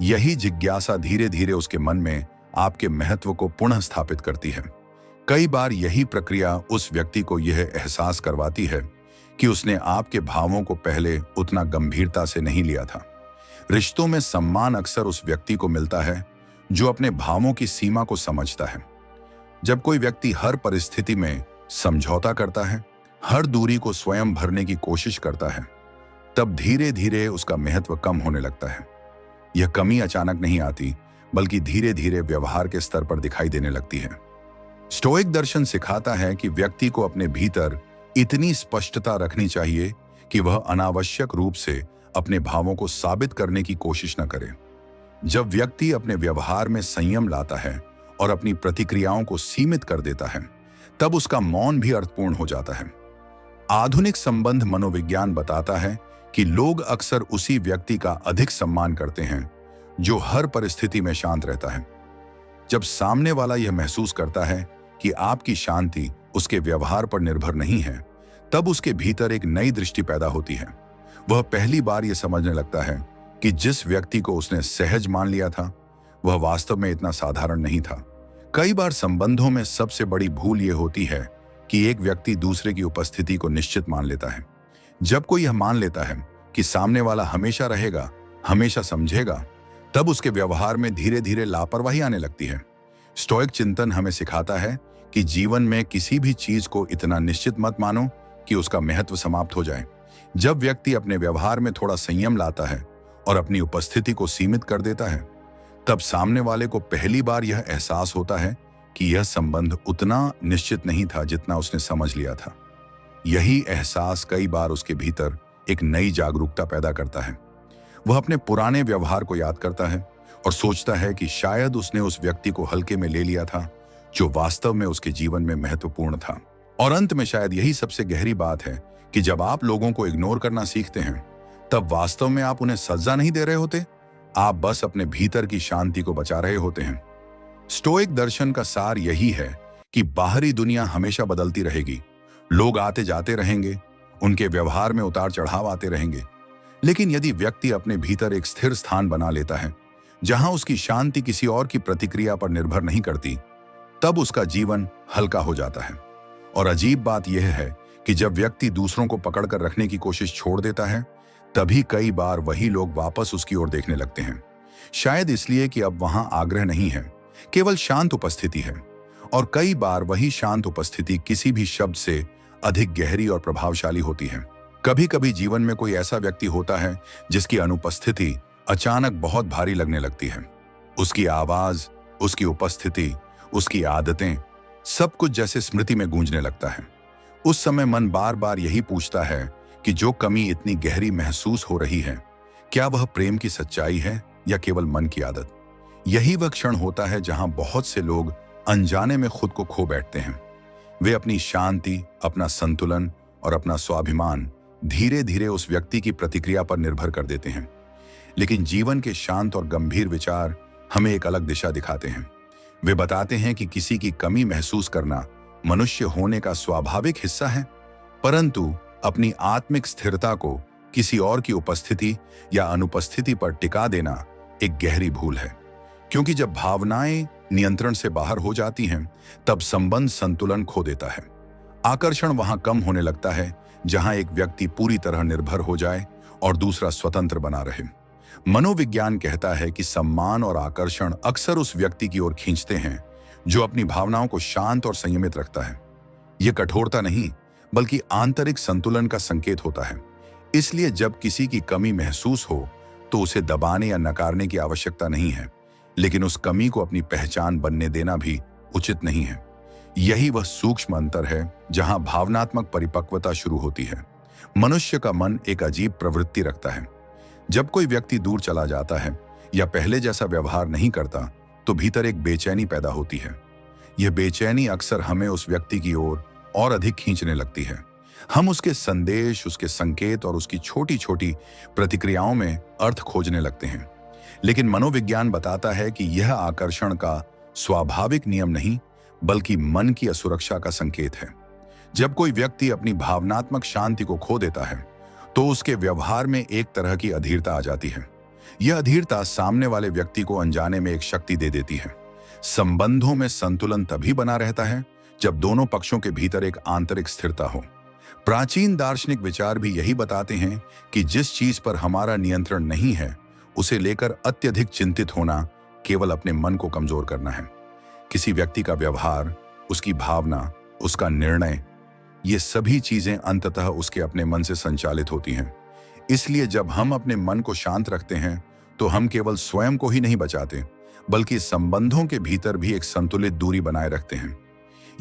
A: यही जिज्ञासा धीरे धीरे उसके मन में आपके महत्व को पुनः स्थापित करती है। कई बार यही प्रक्रिया उस व्यक्ति को यह एहसास करवाती है कि उसने आपके भावों को पहले उतना गंभीरता से नहीं लिया था। रिश्तों में सम्मान अक्सर उस व्यक्ति को मिलता है जो अपने भावों की सीमा को समझता है। जब कोई व्यक्ति हर परिस्थिति में समझौता करता है, हर दूरी को स्वयं भरने की कोशिश करता है, तब धीरे धीरे उसका महत्व कम होने लगता है। यह कमी अचानक नहीं आती, बल्कि धीरे धीरे व्यवहार के स्तर पर दिखाई देने लगती है। स्टोइक दर्शन सिखाता है कि व्यक्ति को अपने भीतर इतनी स्पष्टता रखनी चाहिए कि वह अनावश्यक रूप से अपने भावों को साबित करने की कोशिश न करे। जब व्यक्ति अपने व्यवहार में संयम लाता है और अपनी प्रतिक्रियाओं को सीमित कर देता है, तब उसका मौन भी अर्थपूर्ण हो जाता है। आधुनिक संबंध मनोविज्ञान बताता है कि लोग अक्सर उसी व्यक्ति का अधिक सम्मान करते हैं जो हर परिस्थिति में शांत रहता है। जब सामने वाला यह महसूस करता है कि आपकी शांति उसके व्यवहार पर निर्भर नहीं है, तब उसके भीतर एक नई दृष्टि पैदा होती है। वह पहली बार यह समझने लगता है कि जिस व्यक्ति को उसने सहज मान लिया था, वह वास्तव में इतना साधारण नहीं था। कई बार संबंधों में सबसे बड़ी भूल यह होती है कि एक व्यक्ति दूसरे की उपस्थिति को निश्चित मान लेता है। जब कोई यह मान लेता है कि सामने वाला हमेशा रहेगा, हमेशा समझेगा, तब उसके व्यवहार में धीरे धीरे लापरवाही आने लगती है। स्टोइक चिंतन हमें सिखाता है कि जीवन में किसी भी चीज को इतना निश्चित मत मानो कि उसका महत्व समाप्त हो जाए। जब व्यक्ति अपने व्यवहार में थोड़ा संयम लाता है और अपनी उपस्थिति को सीमित कर देता है, तब सामने वाले को पहली बार यह एहसास होता है कि यह संबंध उतना निश्चित नहीं था जितना उसने समझ लिया था। यही एहसास कई बार उसके भीतर एक नई जागरूकता पैदा करता है। वह अपने पुराने व्यवहार को याद करता है और सोचता है कि शायद उसने उस व्यक्ति को हल्के में ले लिया था जो वास्तव में उसके जीवन में महत्वपूर्ण था। और अंत में शायद यही सबसे गहरी बात है कि जब आप लोगों को इग्नोर करना सीखते हैं, तब वास्तव में आप उन्हें सजा नहीं दे रहे होते, आप बस अपने भीतर की शांति को बचा रहे होते हैं। स्टोइक दर्शन का सार यही है कि बाहरी दुनिया हमेशा बदलती रहेगी, लोग आते जाते रहेंगे, उनके व्यवहार में उतार चढ़ाव आते रहेंगे, लेकिन यदि व्यक्ति अपने भीतर एक स्थिर स्थान बना लेता है जहां उसकी शांति किसी और की प्रतिक्रिया पर निर्भर नहीं करती, तब उसका जीवन हल्का हो जाता है। और अजीब बात यह है कि जब व्यक्ति दूसरों को पकड़कर रखने की कोशिश छोड़ देता है, तभी कई बार वही लोग वापस उसकी ओर देखने लगते हैं। शायद इसलिए कि अब वहां आग्रह नहीं है, केवल शांत उपस्थिति है। और कई बार वही शांत उपस्थिति किसी भी शब्द से अधिक गहरी और प्रभावशाली होती है। कभी कभी जीवन में कोई ऐसा व्यक्ति होता है जिसकी अनुपस्थिति अचानक बहुत भारी लगने लगती है। उसकी आवाज, उसकी उपस्थिति, उसकी आदतें, सब कुछ जैसे स्मृति में गूंजने लगता है। उस समय मन बार बार यही पूछता है कि जो कमी इतनी गहरी महसूस हो रही है, क्या वह प्रेम की सच्चाई है या केवल मन की आदत? यही वह क्षण होता है जहां बहुत से लोग अनजाने में खुद को खो बैठते हैं। वे अपनी शांति, अपना संतुलन और अपना स्वाभिमान धीरे धीरे उस व्यक्ति की प्रतिक्रिया पर निर्भर कर देते हैं। लेकिन जीवन के शांत और गंभीर विचार हमें एक अलग दिशा दिखाते हैं। वे बताते हैं कि किसी की कमी महसूस करना मनुष्य होने का स्वाभाविक हिस्सा है, परंतु अपनी आत्मिक स्थिरता को किसी और की उपस्थिति या अनुपस्थिति पर टिका देना एक गहरी भूल है। क्योंकि जब भावनाएं नियंत्रण से बाहर हो जाती हैं, तब संबंध संतुलन खो देता है। आकर्षण वहां कम होने लगता है जहां एक व्यक्ति पूरी तरह निर्भर हो जाए और दूसरा स्वतंत्र बना रहे। मनोविज्ञान कहता है कि सम्मान और आकर्षण अक्सर उस व्यक्ति की ओर खींचते हैं जो अपनी भावनाओं को शांत और संयमित रखता है। यह कठोरता नहीं, बल्कि आंतरिक संतुलन का संकेत होता है। इसलिए जब किसी की कमी महसूस हो तो उसे दबाने या नकारने की आवश्यकता नहीं है, लेकिन उस कमी को अपनी पहचान बनने देना भी उचित नहीं है। यही वह सूक्ष्म अंतर है जहां भावनात्मक परिपक्वता शुरू होती है। मनुष्य का मन एक अजीब प्रवृत्ति रखता है। जब कोई व्यक्ति दूर चला जाता है या पहले जैसा व्यवहार नहीं करता, तो भीतर एक बेचैनी पैदा होती है। यह बेचैनी अक्सर हमें उस व्यक्ति की ओर और अधिक खींचने लगती है। हम उसके संदेश, उसके संकेत और उसकी छोटी छोटी प्रतिक्रियाओं में अर्थ खोजने लगते हैं। लेकिन मनोविज्ञान बताता है कि यह आकर्षण का स्वाभाविक नियम नहीं, बल्कि मन की असुरक्षा का संकेत है। जब कोई व्यक्ति अपनी भावनात्मक शांति को खो देता है, तो उसके व्यवहार में एक तरह की अधीरता आ जाती है। यह अधीरता सामने वाले व्यक्ति को अनजाने में एक शक्ति दे देती है। संबंधों में संतुलन तभी बना रहता है जब दोनों पक्षों के भीतर एक आंतरिक स्थिरता हो। प्राचीन दार्शनिक विचार भी यही बताते हैं कि जिस चीज पर हमारा नियंत्रण नहीं है, उसे लेकर अत्यधिक चिंतित होना केवल अपने मन को कमजोर करना है। किसी व्यक्ति का व्यवहार, उसकी भावना, उसका निर्णय, ये सभी चीजें अंततः उसके अपने मन से संचालित होती हैं। इसलिए जब हम अपने मन को शांत रखते हैं, तो हम केवल स्वयं को ही नहीं बचाते, बल्कि संबंधों के भीतर भी एक संतुलित दूरी बनाए रखते हैं।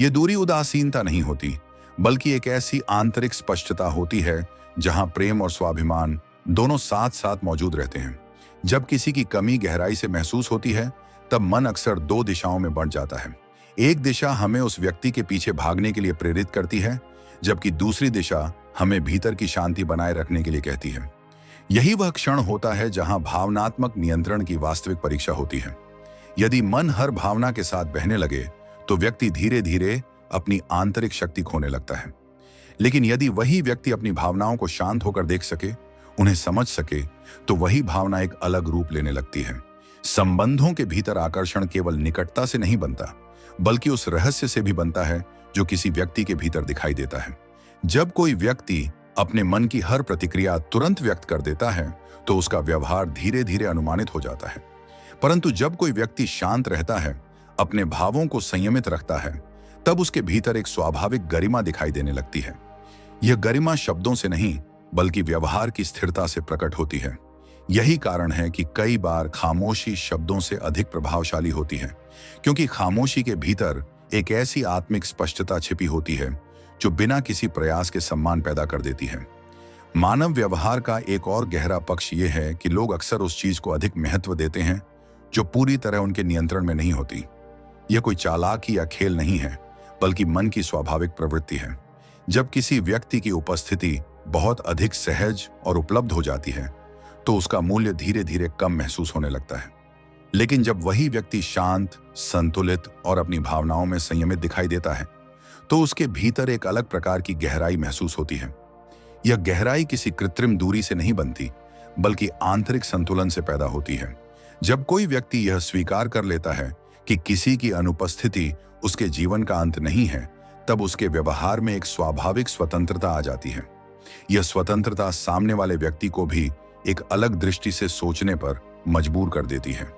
A: ये दूरी उदासीनता नहीं होती, बल्कि एक ऐसी आंतरिक स्पष्टता होती है जहां प्रेम और स्वाभिमान दोनों साथ साथ मौजूद रहते हैं। जब किसी की कमी गहराई से महसूस होती है, तब मन अक्सर दो दिशाओं में बढ़ जाता है। एक दिशा हमें उस व्यक्ति के पीछे भागने के लिए प्रेरित करती है, जबकि दूसरी दिशा हमें भीतर की शांति बनाए रखने के लिए कहती है। यही वह क्षण होता है जहां भावनात्मक नियंत्रण की वास्तविक परीक्षा होती है। यदि मन हर भावना के साथ बहने लगे, तो व्यक्ति धीरे धीरे अपनी आंतरिक शक्ति खोने लगता है। लेकिन यदि वही व्यक्ति अपनी भावनाओं को शांत होकर देख सके, उन्हें समझ सके, तो वही भावना एक अलग रूप लेने लगती है। संबंधों के भीतर आकर्षण केवल निकटता से नहीं बनता, बल्कि उस रहस्य से भी बनता है जो किसी व्यक्ति के भीतर दिखाई देता है। जब कोई व्यक्ति अपने मन की हर प्रतिक्रिया तुरंत व्यक्त कर देता है, तो उसका व्यवहार धीरे धीरे अनुमानित हो जाता है। परंतु जब कोई व्यक्ति शांत रहता है, अपने भावों को संयमित रखता है, तब उसके भीतर एक स्वाभाविक गरिमा दिखाई देने लगती है। यह गरिमा शब्दों से नहीं, बल्कि व्यवहार की स्थिरता से प्रकट होती है। यही कारण है कि कई बार खामोशी शब्दों से अधिक प्रभावशाली होती है, क्योंकि खामोशी के भीतर एक ऐसी आत्मिक स्पष्टता छिपी होती है जो बिना किसी प्रयास के सम्मान पैदा कर देती है। मानव व्यवहार का एक और गहरा पक्ष यह है कि लोग अक्सर उस चीज को अधिक महत्व देते हैं जो पूरी तरह उनके नियंत्रण में नहीं होती। यह कोई चालाकी या खेल नहीं है, बल्कि मन की स्वाभाविक प्रवृत्ति है। जब किसी व्यक्ति की उपस्थिति बहुत अधिक सहज और उपलब्ध हो जाती है, तो उसका मूल्य धीरे धीरे कम महसूस होने लगता है। लेकिन जब वही व्यक्ति शांत, संतुलित और अपनी भावनाओं में संयमित दिखाई देता है, तो उसके भीतर एक अलग प्रकार की गहराई महसूस होती है। यह गहराई किसी कृत्रिम दूरी से नहीं बनती, बल्कि आंतरिक संतुलन से पैदा होती है। जब कोई व्यक्ति यह स्वीकार कर लेता है कि किसी की अनुपस्थिति उसके जीवन का अंत नहीं है, तब उसके व्यवहार में एक स्वाभाविक स्वतंत्रता आ जाती है। यह स्वतंत्रता सामने वाले व्यक्ति को भी एक अलग दृष्टि से सोचने पर मजबूर कर देती है,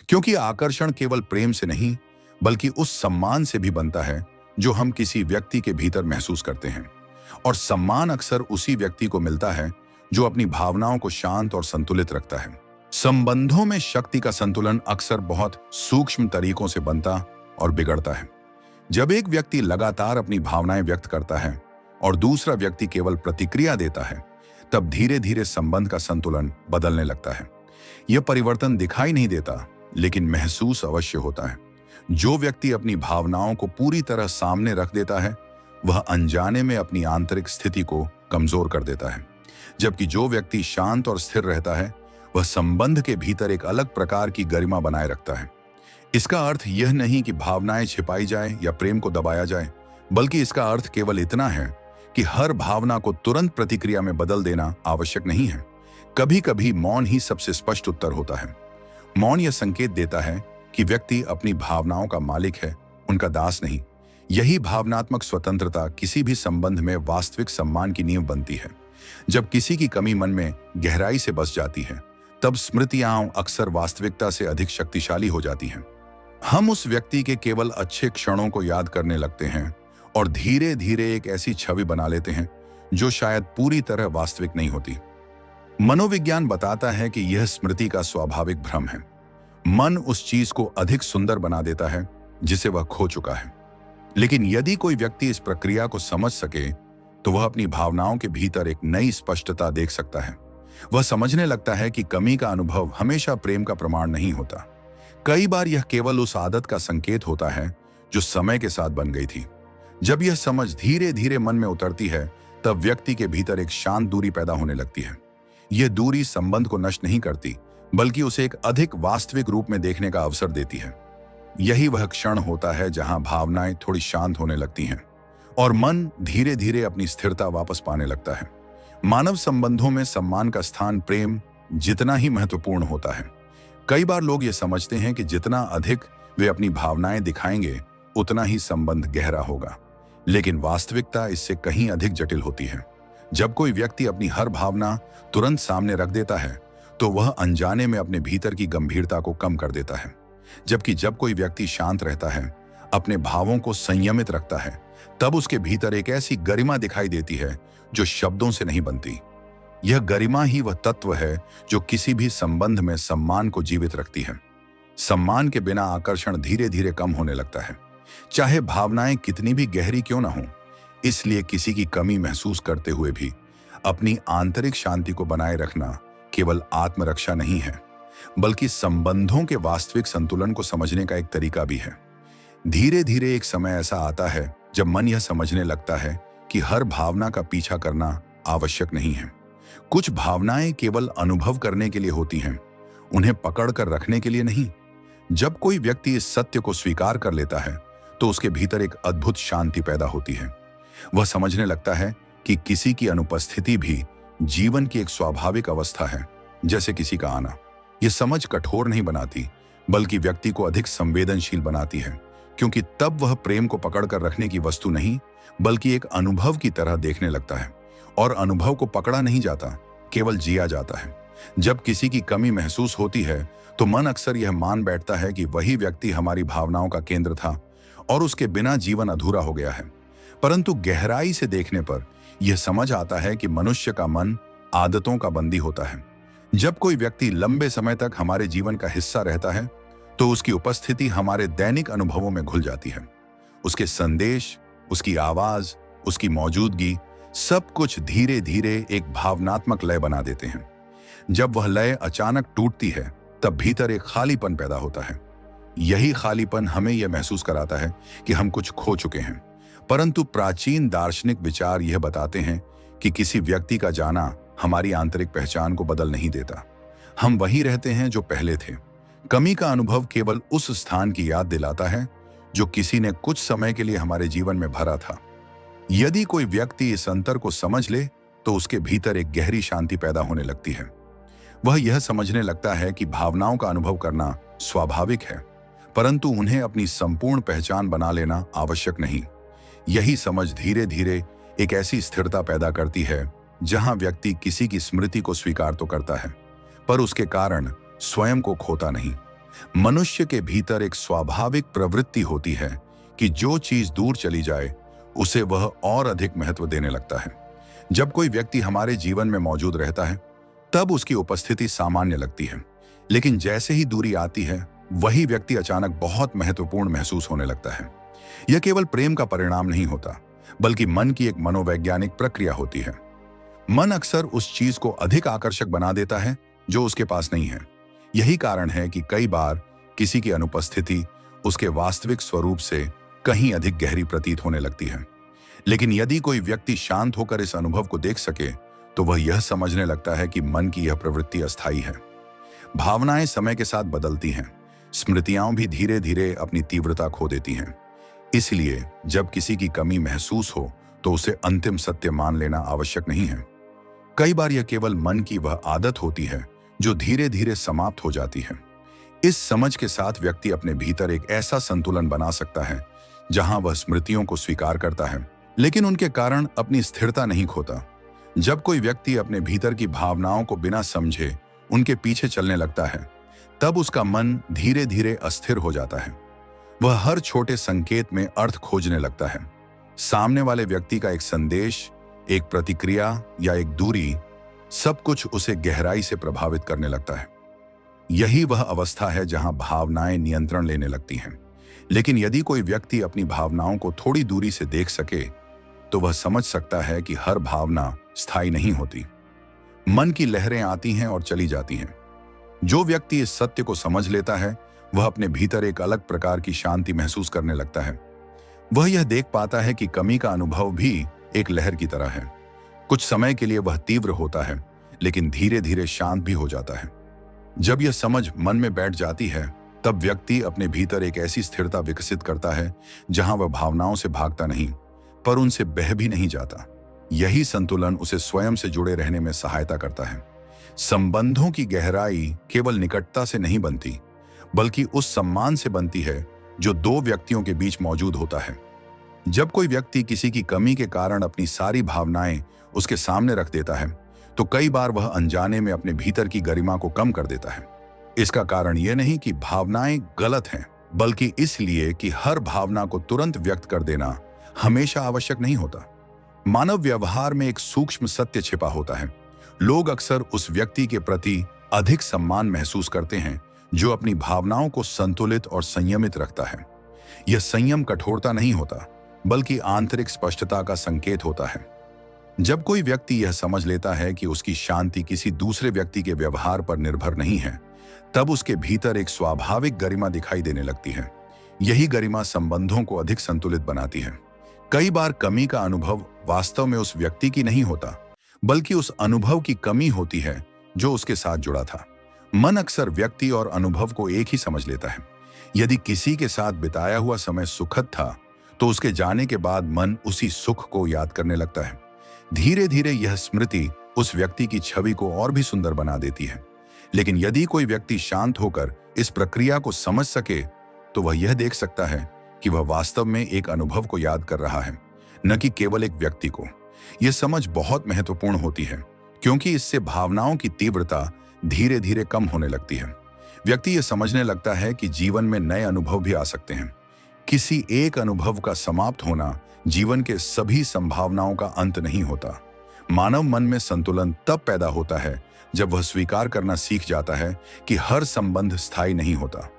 A: क्योंकि आकर्षण केवल प्रेम से नहीं, बल्कि उस सम्मान से भी बनता है जो हम किसी व्यक्ति के भीतर महसूस करते हैं। और सम्मान अक्सर उसी व्यक्ति को मिलता है जो अपनी भावनाओं को शांत और संतुलित रखता है। संबंधों में शक्ति का संतुलन अक्सर बहुत सूक्ष्म तरीकों से बनता और बिगड़ता है। जब एक व्यक्ति लगातार अपनी भावनाएं व्यक्त करता है और दूसरा व्यक्ति केवल प्रतिक्रिया देता है, तब धीरे धीरे संबंध का संतुलन बदलने लगता है। यह परिवर्तन दिखाई नहीं देता, लेकिन महसूस अवश्य होता है। जो व्यक्ति अपनी भावनाओं को पूरी तरह सामने रख देता है, वह अनजाने में अपनी आंतरिक स्थिति को कमजोर कर देता है। जबकि जो व्यक्ति शांत और स्थिर रहता है, वह संबंध के भीतर एक अलग प्रकार की गरिमा बनाए रखता है। इसका अर्थ यह नहीं कि भावनाएं छिपाई जाए या प्रेम को दबाया जाए, बल्कि इसका अर्थ केवल इतना है कि हर भावना को तुरंत प्रतिक्रिया में बदल देना आवश्यक नहीं है। कभी कभी मौन ही सबसे स्पष्ट उत्तर होता है। मौन यह संकेत देता है कि व्यक्ति अपनी भावनाओं का मालिक है, उनका दास नहीं। यही भावनात्मक स्वतंत्रता किसी भी संबंध में वास्तविक सम्मान की नींव बनती है। जब किसी की कमी मन में गहराई से बस जाती है, तब स्मृतियां अक्सर वास्तविकता से अधिक शक्तिशाली हो जाती हैं। हम उस व्यक्ति के केवल अच्छे क्षणों को याद करने लगते हैं और धीरे धीरे एक ऐसी छवि बना लेते हैं जो शायद पूरी तरह वास्तविक नहीं होती। मनोविज्ञान बताता है कि यह स्मृति का स्वाभाविक भ्रम है। मन उस चीज को अधिक सुंदर बना देता है जिसे वह खो चुका है। लेकिन यदि कोई व्यक्ति इस प्रक्रिया को समझ सके, तो वह अपनी भावनाओं के भीतर एक नई स्पष्टता देख सकता है। वह समझने लगता है कि कमी का अनुभव हमेशा प्रेम का प्रमाण नहीं होता। कई बार यह केवल उस आदत का संकेत होता है जो समय के साथ बन गई थी। जब यह समझ धीरे धीरे मन में उतरती है, तब व्यक्ति के भीतर एक शांत दूरी पैदा होने लगती है। यह दूरी संबंध को नष्ट नहीं करती, बल्कि उसे एक अधिक वास्तविक रूप में देखने का अवसर देती है। यही वह क्षण होता है जहां भावनाएं थोड़ी शांत होने लगती हैं और मन धीरे धीरे अपनी स्थिरता वापस पाने लगता है। मानव संबंधों में सम्मान का स्थान प्रेम जितना ही महत्वपूर्ण होता है। कई बार लोग ये समझते हैं कि जितना अधिक वे अपनी भावनाएं दिखाएंगे, उतना ही संबंध गहरा होगा, लेकिन वास्तविकता इससे कहीं अधिक जटिल होती है। जब कोई व्यक्ति अपनी हर भावना तुरंत सामने रख देता है, तो वह अनजाने में अपने भीतर की गंभीरता को कम कर देता है। जबकि जब कोई व्यक्ति शांत रहता है, अपने भावों को संयमित रखता है, तब उसके भीतर एक ऐसी गरिमा दिखाई देती है जो शब्दों से नहीं बनती। यह गरिमा ही वह तत्व है जो किसी भी संबंध में सम्मान को जीवित रखती है। सम्मान के बिना आकर्षण धीरे धीरे कम होने लगता है, चाहे भावनाएं कितनी भी गहरी क्यों ना हो। इसलिए किसी की कमी महसूस करते हुए भी अपनी आंतरिक शांति को बनाए रखना केवल आत्मरक्षा नहीं है, बल्कि संबंधों के वास्तविक संतुलन को समझने का एक तरीका भी है। धीरे धीरे एक समय ऐसा आता है जब मन यह समझने लगता है कि हर भावना का पीछा करना आवश्यक नहीं है। कुछ भावनाएं केवल अनुभव करने के लिए होती हैं, उन्हें पकड़ कर रखने के लिए नहीं। जब कोई व्यक्ति इस सत्य को स्वीकार कर लेता है, तो उसके भीतर एक अद्भुत शांति पैदा होती है। वह समझने लगता है कि किसी की अनुपस्थिति भी जीवन की एक स्वाभाविक अवस्था है, जैसे किसी का आना। यह समझ कठोर नहीं बनाती, बल्कि व्यक्ति को अधिक संवेदनशील बनाती है, क्योंकि तब वह प्रेम को पकड़ कर रखने की वस्तु नहीं, बल्कि एक अनुभव की तरह देखने लगता है। और अनुभव को पकड़ा नहीं जाता, केवल जिया जाता है। जब किसी की कमी महसूस होती है, तो मन अक्सर यह मान बैठता है कि वही व्यक्ति हमारी भावनाओं का केंद्र था और उसके बिना जीवन अधूरा हो गया है। परंतु गहराई से देखने पर यह समझ आता है कि मनुष्य का मन आदतों का बंदी होता है। जब कोई व्यक्ति लंबे समय तक हमारे जीवन का हिस्सा रहता है, तो उसकी उपस्थिति हमारे दैनिक अनुभवों में घुल जाती है। उसके संदेश, उसकी आवाज, उसकी मौजूदगी, सब कुछ धीरे धीरे एक भावनात्मक लय बना देते हैं। जब वह लय अचानक टूटती है, तब भीतर एक खालीपन पैदा होता है। यही खालीपन हमें यह महसूस कराता है कि हम कुछ खो चुके हैं। परंतु प्राचीन दार्शनिक विचार यह बताते हैं कि किसी व्यक्ति का जाना हमारी आंतरिक पहचान को बदल नहीं देता। हम वही रहते हैं जो पहले थे। कमी का अनुभव केवल उस स्थान की याद दिलाता है जो किसी ने कुछ समय के लिए हमारे जीवन में भरा था। यदि कोई व्यक्ति इस अंतर को समझ ले, तो उसके भीतर एक गहरी शांति पैदा होने लगती है। वह यह समझने लगता है कि भावनाओं का अनुभव करना स्वाभाविक है, परंतु उन्हें अपनी संपूर्ण पहचान बना लेना आवश्यक नहीं। यही समझ धीरे धीरे एक ऐसी स्थिरता पैदा करती है जहां व्यक्ति किसी की स्मृति को स्वीकार तो करता है, पर उसके कारण स्वयं को खोता नहीं। मनुष्य के भीतर एक स्वाभाविक प्रवृत्ति होती है कि जो चीज दूर चली जाए, उसे वह और अधिक महत्व देने लगता है। जब कोई व्यक्ति हमारे जीवन में मौजूद रहता है, तब उसकी उपस्थिति सामान्य लगती है, लेकिन जैसे ही दूरी आती है, वही व्यक्ति अचानक बहुत महत्वपूर्ण महसूस होने लगता है। यह केवल प्रेम का परिणाम नहीं होता, बल्कि मन की एक मनोवैज्ञानिक प्रक्रिया होती है। मन अक्सर उस चीज को अधिक आकर्षक बना देता है जो उसके पास नहीं है। यही कारण है कि कई बार किसी की अनुपस्थिति उसके वास्तविक स्वरूप से कहीं अधिक गहरी प्रतीत होने लगती है। लेकिन यदि कोई व्यक्ति शांत होकर इस अनुभव को देख सके, तो वह यह समझने लगता है कि मन की यह प्रवृत्ति अस्थायी है। भावनाएं समय के साथ बदलती हैं, स्मृतियां भी धीरे धीरे अपनी तीव्रता खो देती हैं। इसलिए जब किसी की कमी महसूस हो, तो उसे अंतिम सत्य मान लेना आवश्यक नहीं है। कई बार यह केवल मन की वह आदत होती है जो धीरे धीरे समाप्त हो जाती है। इस समझ के साथ व्यक्ति अपने भीतर एक ऐसा संतुलन बना सकता है जहां वह स्मृतियों को स्वीकार करता है, लेकिन उनके कारण अपनी स्थिरता नहीं खोता। जब कोई व्यक्ति अपने भीतर की भावनाओं को बिना समझे उनके पीछे चलने लगता है, तब उसका मन धीरे धीरे अस्थिर हो जाता है। वह हर छोटे संकेत में अर्थ खोजने लगता है। सामने वाले व्यक्ति का एक संदेश, एक प्रतिक्रिया या एक दूरी, सब कुछ उसे गहराई से प्रभावित करने लगता है। यही वह अवस्था है जहां भावनाएं नियंत्रण लेने लगती हैं। लेकिन यदि कोई व्यक्ति अपनी भावनाओं को थोड़ी दूरी से देख सके, तो वह समझ सकता है कि हर भावना स्थायी नहीं होती। मन की लहरें आती हैं और चली जाती हैं। जो व्यक्ति इस सत्य को समझ लेता है, वह अपने भीतर एक अलग प्रकार की शांति महसूस करने लगता है। वह यह देख पाता है कि कमी का अनुभव भी एक लहर की तरह है, कुछ समय के लिए वह तीव्र होता है, लेकिन धीरे धीरे शांत भी हो जाता है। जब यह समझ मन में बैठ जाती है, तब व्यक्ति अपने भीतर एक ऐसी स्थिरता विकसित करता है जहां वह भावनाओं से भागता नहीं, पर उनसे बह भी नहीं जाता। यही संतुलन उसे स्वयं से जुड़े रहने में सहायता करता है। संबंधों की गहराई केवल निकटता से नहीं बनती, बल्कि उस सम्मान से बनती है जो दो व्यक्तियों के बीच मौजूद होता है। जब कोई व्यक्ति किसी की कमी के कारण अपनी सारी भावनाएं उसके सामने रख देता है, तो कई बार वह अनजाने में अपने भीतर की गरिमा को कम कर देता है। इसका कारण यह नहीं कि भावनाएं गलत हैं, बल्कि इसलिए कि हर भावना को तुरंत व्यक्त कर देना हमेशा आवश्यक नहीं होता। मानव व्यवहार में एक सूक्ष्म सत्य छिपा होता है। लोग अक्सर उस व्यक्ति के प्रति अधिक सम्मान महसूस करते हैं जो अपनी भावनाओं को संतुलित और संयमित रखता है। यह संयम कठोरता नहीं होता, बल्कि आंतरिक स्पष्टता का संकेत होता है। जब कोई व्यक्ति यह समझ लेता है कि उसकी शांति किसी दूसरे व्यक्ति के व्यवहार पर निर्भर नहीं है, तब उसके भीतर एक स्वाभाविक गरिमा दिखाई देने लगती है। यही गरिमा संबंधों को अधिक संतुलित बनाती है। कई बार कमी का अनुभव वास्तव में उस व्यक्ति की नहीं होता, बल्कि उस अनुभव की कमी होती है जो उसके साथ जुड़ा था। मन अक्सर व्यक्ति और अनुभव को एक ही समझ लेता है। यदि किसी के साथ बिताया हुआ समय सुखद था, तो उसके जाने के बाद मन उसी सुख को याद करने लगता है। धीरे धीरे यह स्मृति उस व्यक्ति की छवि को और भी सुंदर बना देती है। लेकिन यदि कोई व्यक्ति शांत होकर इस प्रक्रिया को समझ सके, तो वह यह देख सकता है कि वह वास्तव में एक अनुभव को याद कर रहा है, न कि केवल एक व्यक्ति को। यह समझ बहुत महत्वपूर्ण होती है, क्योंकि इससे भावनाओं की तीव्रता धीरे धीरे कम होने लगती है। व्यक्ति यह समझने लगता है कि जीवन में नए अनुभव भी आ सकते हैं। किसी एक अनुभव का समाप्त होना जीवन के सभी संभावनाओं का अंत नहीं होता। मानव मन में संतुलन तब पैदा होता है जब वह स्वीकार करना सीख जाता है कि हर संबंध स्थायी नहीं होता।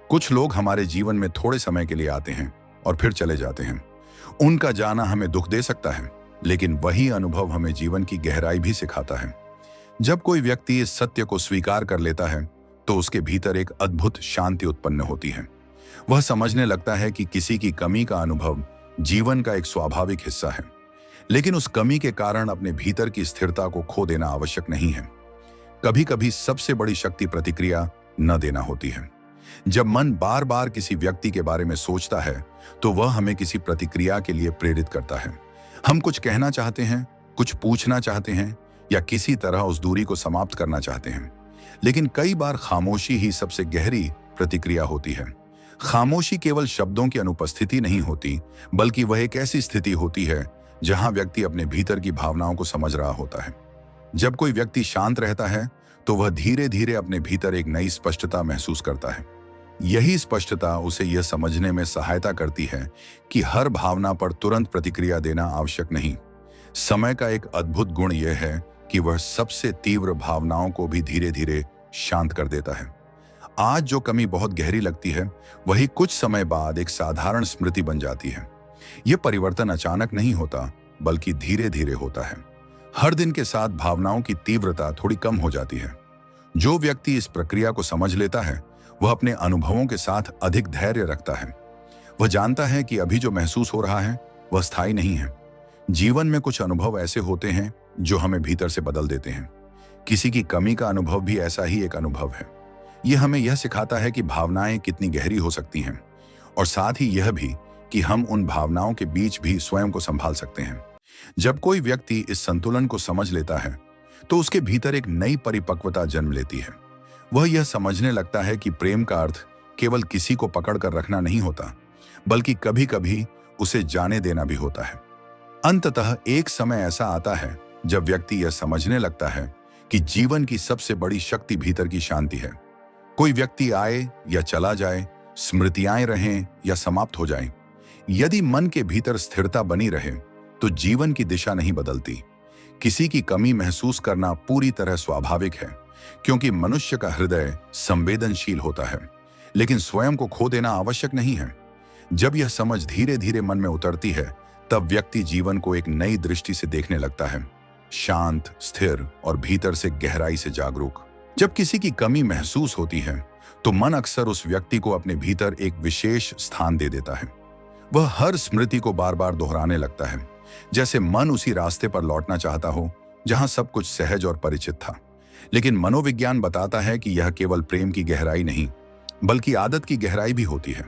A: कुछ लोग हमारे जीवन में थोड़े समय के लिए आते हैं और फिर चले जाते हैं। उनका जाना हमें दुख दे सकता है, लेकिन वही अनुभव हमें जीवन की गहराई भी सिखाता है। जब कोई व्यक्ति इस सत्य को स्वीकार कर लेता है, तो उसके भीतर एक अद्भुत शांति उत्पन्न होती है। वह समझने लगता है कि किसी की कमी का अनुभव जीवन का एक स्वाभाविक हिस्सा है, लेकिन उस कमी के कारण अपने भीतर की स्थिरता को खो देना आवश्यक नहीं है। कभी कभी सबसे बड़ी शक्ति प्रतिक्रिया न देना होती है। जब मन बार बार किसी व्यक्ति के बारे में सोचता है, तो वह हमें किसी प्रतिक्रिया के लिए प्रेरित करता है। हम कुछ कहना चाहते हैं, कुछ पूछना चाहते हैं, या किसी तरह उस दूरी को समाप्त करना चाहते हैं। लेकिन कई बार खामोशी ही सबसे गहरी प्रतिक्रिया होती है। खामोशी केवल शब्दों की अनुपस्थिति नहीं होती, बल्कि वह एक ऐसी स्थिति होती है जहां व्यक्ति अपने भीतर की भावनाओं को समझ रहा होता है। जब कोई व्यक्ति शांत रहता है, तो वह धीरे धीरे अपने भीतर एक नई स्पष्टता महसूस करता है। यही स्पष्टता उसे यह समझने में सहायता करती है कि हर भावना पर तुरंत प्रतिक्रिया देना आवश्यक नहीं। समय का एक अद्भुत गुण यह है कि वह सबसे तीव्र भावनाओं को भी धीरे धीरे शांत कर देता है। आज जो कमी बहुत गहरी लगती है, वही कुछ समय बाद एक साधारण स्मृति बन जाती है। यह परिवर्तन अचानक नहीं होता, बल्कि धीरे धीरे होता है। हर दिन के साथ भावनाओं की तीव्रता थोड़ी कम हो जाती है। जो व्यक्ति इस प्रक्रिया को समझ लेता है, वह अपने अनुभवों के साथ अधिक धैर्य रखता है। वह जानता है कि अभी जो महसूस हो रहा है वह स्थायी नहीं है। जीवन में कुछ अनुभव ऐसे होते हैं जो हमें भीतर से बदल देते हैं। किसी की कमी का अनुभव भी ऐसा ही एक अनुभव है। यह हमें यह सिखाता है कि भावनाएं कितनी गहरी हो सकती हैं, और साथ ही यह भी कि हम उन भावनाओं के बीच भी स्वयं को संभाल सकते हैं। जब कोई व्यक्ति इस संतुलन को समझ लेता है, तो उसके भीतर एक नई परिपक्वता जन्म लेती है। वह यह समझने लगता है कि प्रेम का अर्थ केवल किसी को पकड़ कर रखना नहीं होता, बल्कि कभी कभी उसे जाने देना भी होता है। अंततः एक समय ऐसा आता है जब व्यक्ति यह समझने लगता है कि जीवन की सबसे बड़ी शक्ति भीतर की शांति है। कोई व्यक्ति आए या चला जाए, स्मृतियां रहें या समाप्त हो जाएं, यदि मन के भीतर स्थिरता बनी रहे, तो जीवन की दिशा नहीं बदलती। किसी की कमी महसूस करना पूरी तरह स्वाभाविक है, क्योंकि मनुष्य का हृदय संवेदनशील होता है, लेकिन स्वयं को खो देना आवश्यक नहीं है। जब यह समझ धीरे धीरे मन में उतरती है, तब व्यक्ति जीवन को एक नई दृष्टि से देखने लगता है, शांत, स्थिर और भीतर से गहराई से जागरूक। जब किसी की कमी महसूस होती है, तो मन अक्सर उस व्यक्ति को अपने भीतर एक विशेष स्थान दे देता है। वह हर स्मृति को बार बार दोहराने लगता है, जैसे मन उसी रास्ते पर लौटना चाहता हो जहां सब कुछ सहज और परिचित था। लेकिन मनोविज्ञान बताता है कि यह केवल प्रेम की गहराई नहीं, बल्कि आदत की गहराई भी होती है।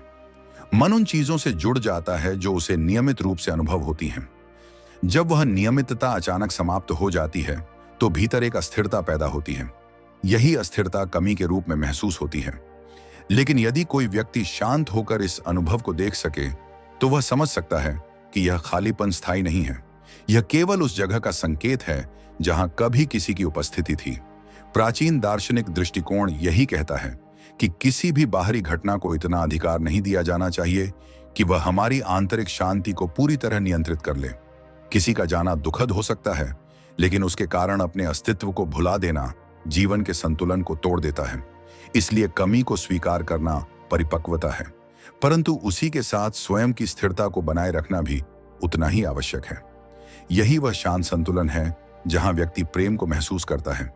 A: मन उन चीजों से जुड़ जाता है जो उसे नियमित रूप से अनुभव होती हैं। जब वह नियमितता अचानक समाप्त हो जाती है तो भीतर एक अस्थिरता पैदा होती है। यही अस्थिरता कमी के रूप में महसूस होती है। लेकिन यदि कोई व्यक्ति शांत होकर इस अनुभव को देख सके तो वह समझ सकता है कि यह खालीपन स्थायी नहीं है। यह केवल उस जगह का संकेत है जहां कभी किसी की उपस्थिति थी। प्राचीन दार्शनिक दृष्टिकोण यही कहता है कि किसी भी बाहरी घटना को इतना अधिकार नहीं दिया जाना चाहिए कि वह हमारी आंतरिक शांति को पूरी तरह नियंत्रित कर ले। किसी का जाना दुखद हो सकता है, लेकिन उसके कारण अपने अस्तित्व को भुला देना जीवन के संतुलन को तोड़ देता है। इसलिए कमी को स्वीकार करना परिपक्वता है, परंतु उसी के साथ स्वयं की स्थिरता को बनाए रखना भी उतना ही आवश्यक है। यही वह शांत संतुलन है जहां व्यक्ति प्रेम को महसूस करता है,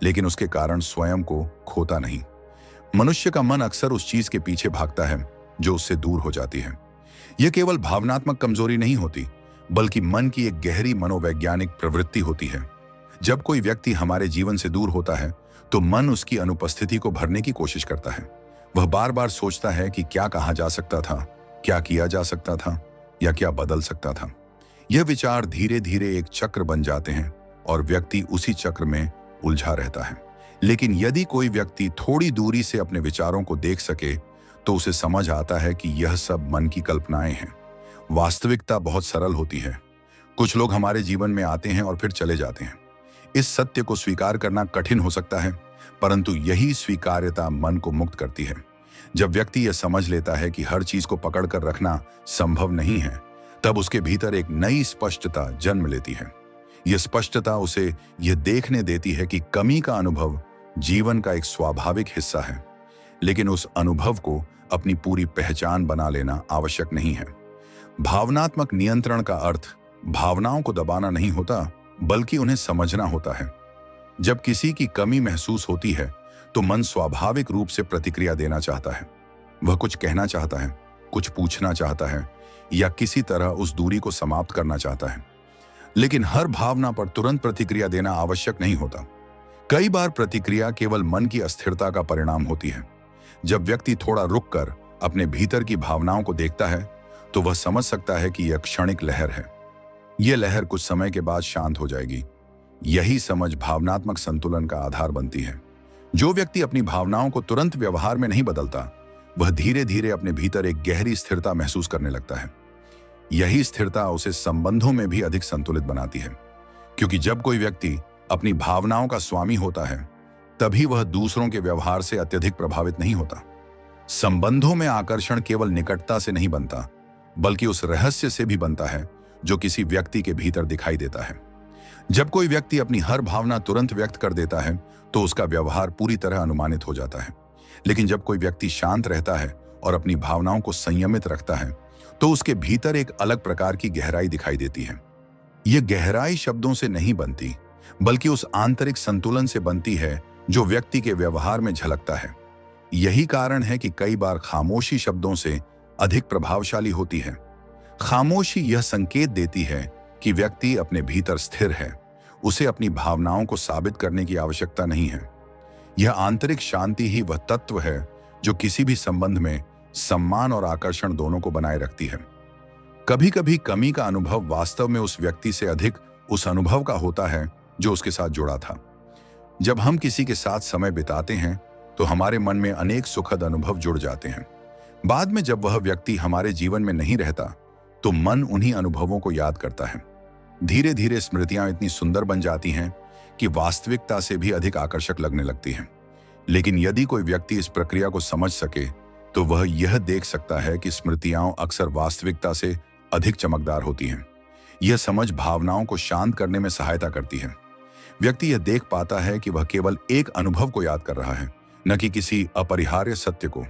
A: लेकिन उसके कारण स्वयं को खोता नहीं। मनुष्य का मन अक्सर उस चीज के पीछे भागता है जो उससे दूर हो जाती है। यह केवल भावनात्मक कमजोरी नहीं होती, बल्कि मन की एक गहरी मनोवैज्ञानिक प्रवृत्ति होती है। जब कोई व्यक्ति हमारे जीवन से दूर होता है तो मन उसकी अनुपस्थिति को भरने की कोशिश करता है। वह बार बार सोचता है कि क्या कहा जा सकता था, क्या किया जा सकता था, या क्या बदल सकता था। यह विचार धीरे धीरे एक चक्र बन जाते हैं और व्यक्ति उसी चक्र में उलझा रहता है। लेकिन यदि कोई व्यक्ति थोड़ी दूरी से अपने विचारों को देख सके तो उसे समझ आता है कि यह सब मन की कल्पनाएं हैं। वास्तविकता बहुत सरल होती है। कुछ लोग हमारे जीवन में आते हैं और फिर चले जाते हैं। इस सत्य को स्वीकार करना कठिन हो सकता है, परंतु यही स्वीकार्यता मन को मुक्त करती है। जब व्यक्ति यह समझ लेता है कि हर चीज को पकड़ कर रखना संभव नहीं है, तब उसके भीतर एक नई स्पष्टता जन्म लेती है। यह स्पष्टता उसे यह देखने देती है कि कमी का अनुभव जीवन का एक स्वाभाविक हिस्सा है, लेकिन उस अनुभव को अपनी पूरी पहचान बना लेना आवश्यक नहीं है। भावनात्मक नियंत्रण का अर्थ भावनाओं को दबाना नहीं होता, बल्कि उन्हें समझना होता है। जब किसी की कमी महसूस होती है तो मन स्वाभाविक रूप से प्रतिक्रिया देना चाहता है। वह कुछ कहना चाहता है, कुछ पूछना चाहता है, या किसी तरह उस दूरी को समाप्त करना चाहता है। लेकिन हर भावना पर तुरंत प्रतिक्रिया देना आवश्यक नहीं होता। कई बार प्रतिक्रिया केवल मन की अस्थिरता का परिणाम होती है। जब व्यक्ति थोड़ा रुककर अपने भीतर की भावनाओं को देखता है तो वह समझ सकता है कि यह क्षणिक लहर है। यह लहर कुछ समय के बाद शांत हो जाएगी। यही समझ भावनात्मक संतुलन का आधार बनती है। जो व्यक्ति अपनी भावनाओं को तुरंत व्यवहार में नहीं बदलता, वह धीरे धीरे अपने भीतर एक गहरी स्थिरता महसूस करने लगता है। यही स्थिरता उसे संबंधों में भी अधिक संतुलित बनाती है, क्योंकि जब कोई व्यक्ति अपनी भावनाओं का स्वामी होता है, तभी वह दूसरों के व्यवहार से अत्यधिक प्रभावित नहीं होता। संबंधों में आकर्षण केवल निकटता से नहीं बनता, बल्कि उस रहस्य से भी बनता है जो किसी व्यक्ति के भीतर दिखाई देता है। जब कोई व्यक्ति अपनी हर भावना तुरंत व्यक्त कर देता है तो उसका व्यवहार पूरी तरह अनुमानित हो जाता है। लेकिन जब कोई व्यक्ति शांत रहता है और अपनी भावनाओं को संयमित रखता है तो उसके भीतर एक अलग प्रकार की गहराई दिखाई देती है। यह गहराई शब्दों से नहीं बनती, बल्कि उस आंतरिक संतुलन से बनती है जो व्यक्ति के व्यवहार में झलकता है। यही कारण है कि कई बार खामोशी शब्दों से अधिक प्रभावशाली होती है। खामोशी यह संकेत देती है कि व्यक्ति अपने भीतर स्थिर है। उसे अपनी भावनाओं को साबित करने की आवश्यकता नहीं है। यह आंतरिक शांति ही वह तत्व है जो किसी भी संबंध में सम्मान और आकर्षण दोनों को बनाए रखती है। कभी कभी कमी का अनुभव वास्तव में उस व्यक्ति से अधिक उस अनुभव का होता है जो उसके साथ जुड़ा था। जब हम किसी के साथ समय बिताते हैं तो हमारे मन में अनेक सुखद अनुभव जुड़ जाते हैं। बाद में जब वह व्यक्ति हमारे जीवन में नहीं रहता तो मन उन्हीं अनुभवों को याद करता है। धीरे धीरे स्मृतियां इतनी सुंदर बन जाती हैं कि वास्तविकता से भी अधिक आकर्षक लगने लगती हैं। लेकिन यदि कोई व्यक्ति इस प्रक्रिया को समझ सके तो वह यह देख सकता है कि स्मृतियां अक्सर वास्तविकता से अधिक चमकदार होती हैं। यह समझ भावनाओं को शांत करने में सहायता करती है। व्यक्ति यह देख पाता है कि वह केवल एक अनुभव को याद कर रहा है, न कि किसी अपरिहार्य सत्य को।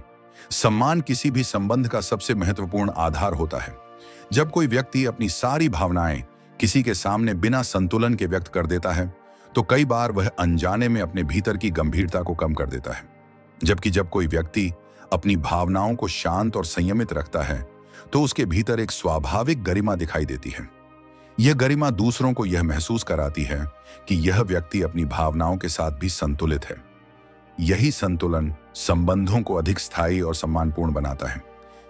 A: सम्मान किसी भी संबंध का सबसे महत्वपूर्ण आधार होता है। जब कोई व्यक्ति अपनी सारी भावनाएं किसी के सामने बिना संतुलन के व्यक्त कर देता है तो कई बार वह अनजाने में अपने भीतर की गंभीरता को कम कर देता है। जबकि जब कोई व्यक्ति अपनी भावनाओं को शांत और संयमित रखता है तो उसके भीतर एक स्वाभाविक गरिमा दिखाई देती है। यह गरिमा दूसरों को यह महसूस कराती है कि यह व्यक्ति अपनी भावनाओं के साथ भी संतुलित है। यही संतुलन संबंधों को अधिक स्थायी और सम्मानपूर्ण बनाता है।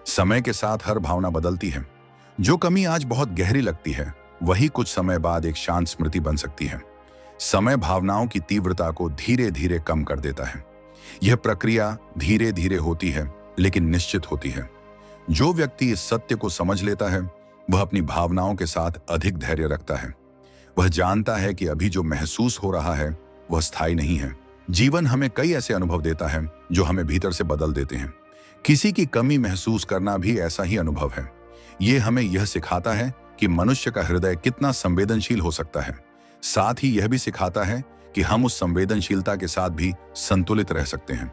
A: समय के साथ हर भावना बदलती है। जो कमी आज बहुत गहरी लगती है, वही कुछ समय बाद एक शांत स्मृति बन सकती है। समय भावनाओं की तीव्रता को धीरे धीरे कम कर देता है। यह प्रक्रिया धीरे धीरे होती है, लेकिन निश्चित होती है। जो व्यक्ति इस सत्य को समझ लेता है, वह अपनी भावनाओं के साथ अधिक धैर्य रखता है। वह जानता है कि अभी जो महसूस हो रहा है वह स्थायी नहीं है। जीवन हमें कई ऐसे अनुभव देता है जो हमें भीतर से बदल देते हैं। किसी की कमी महसूस करना भी ऐसा ही अनुभव है। ये हमें यह सिखाता है कि मनुष्य का हृदय कितना संवेदनशील हो सकता है। साथ ही यह भी सिखाता है कि हम उस संवेदनशीलता के साथ भी संतुलित रह सकते हैं।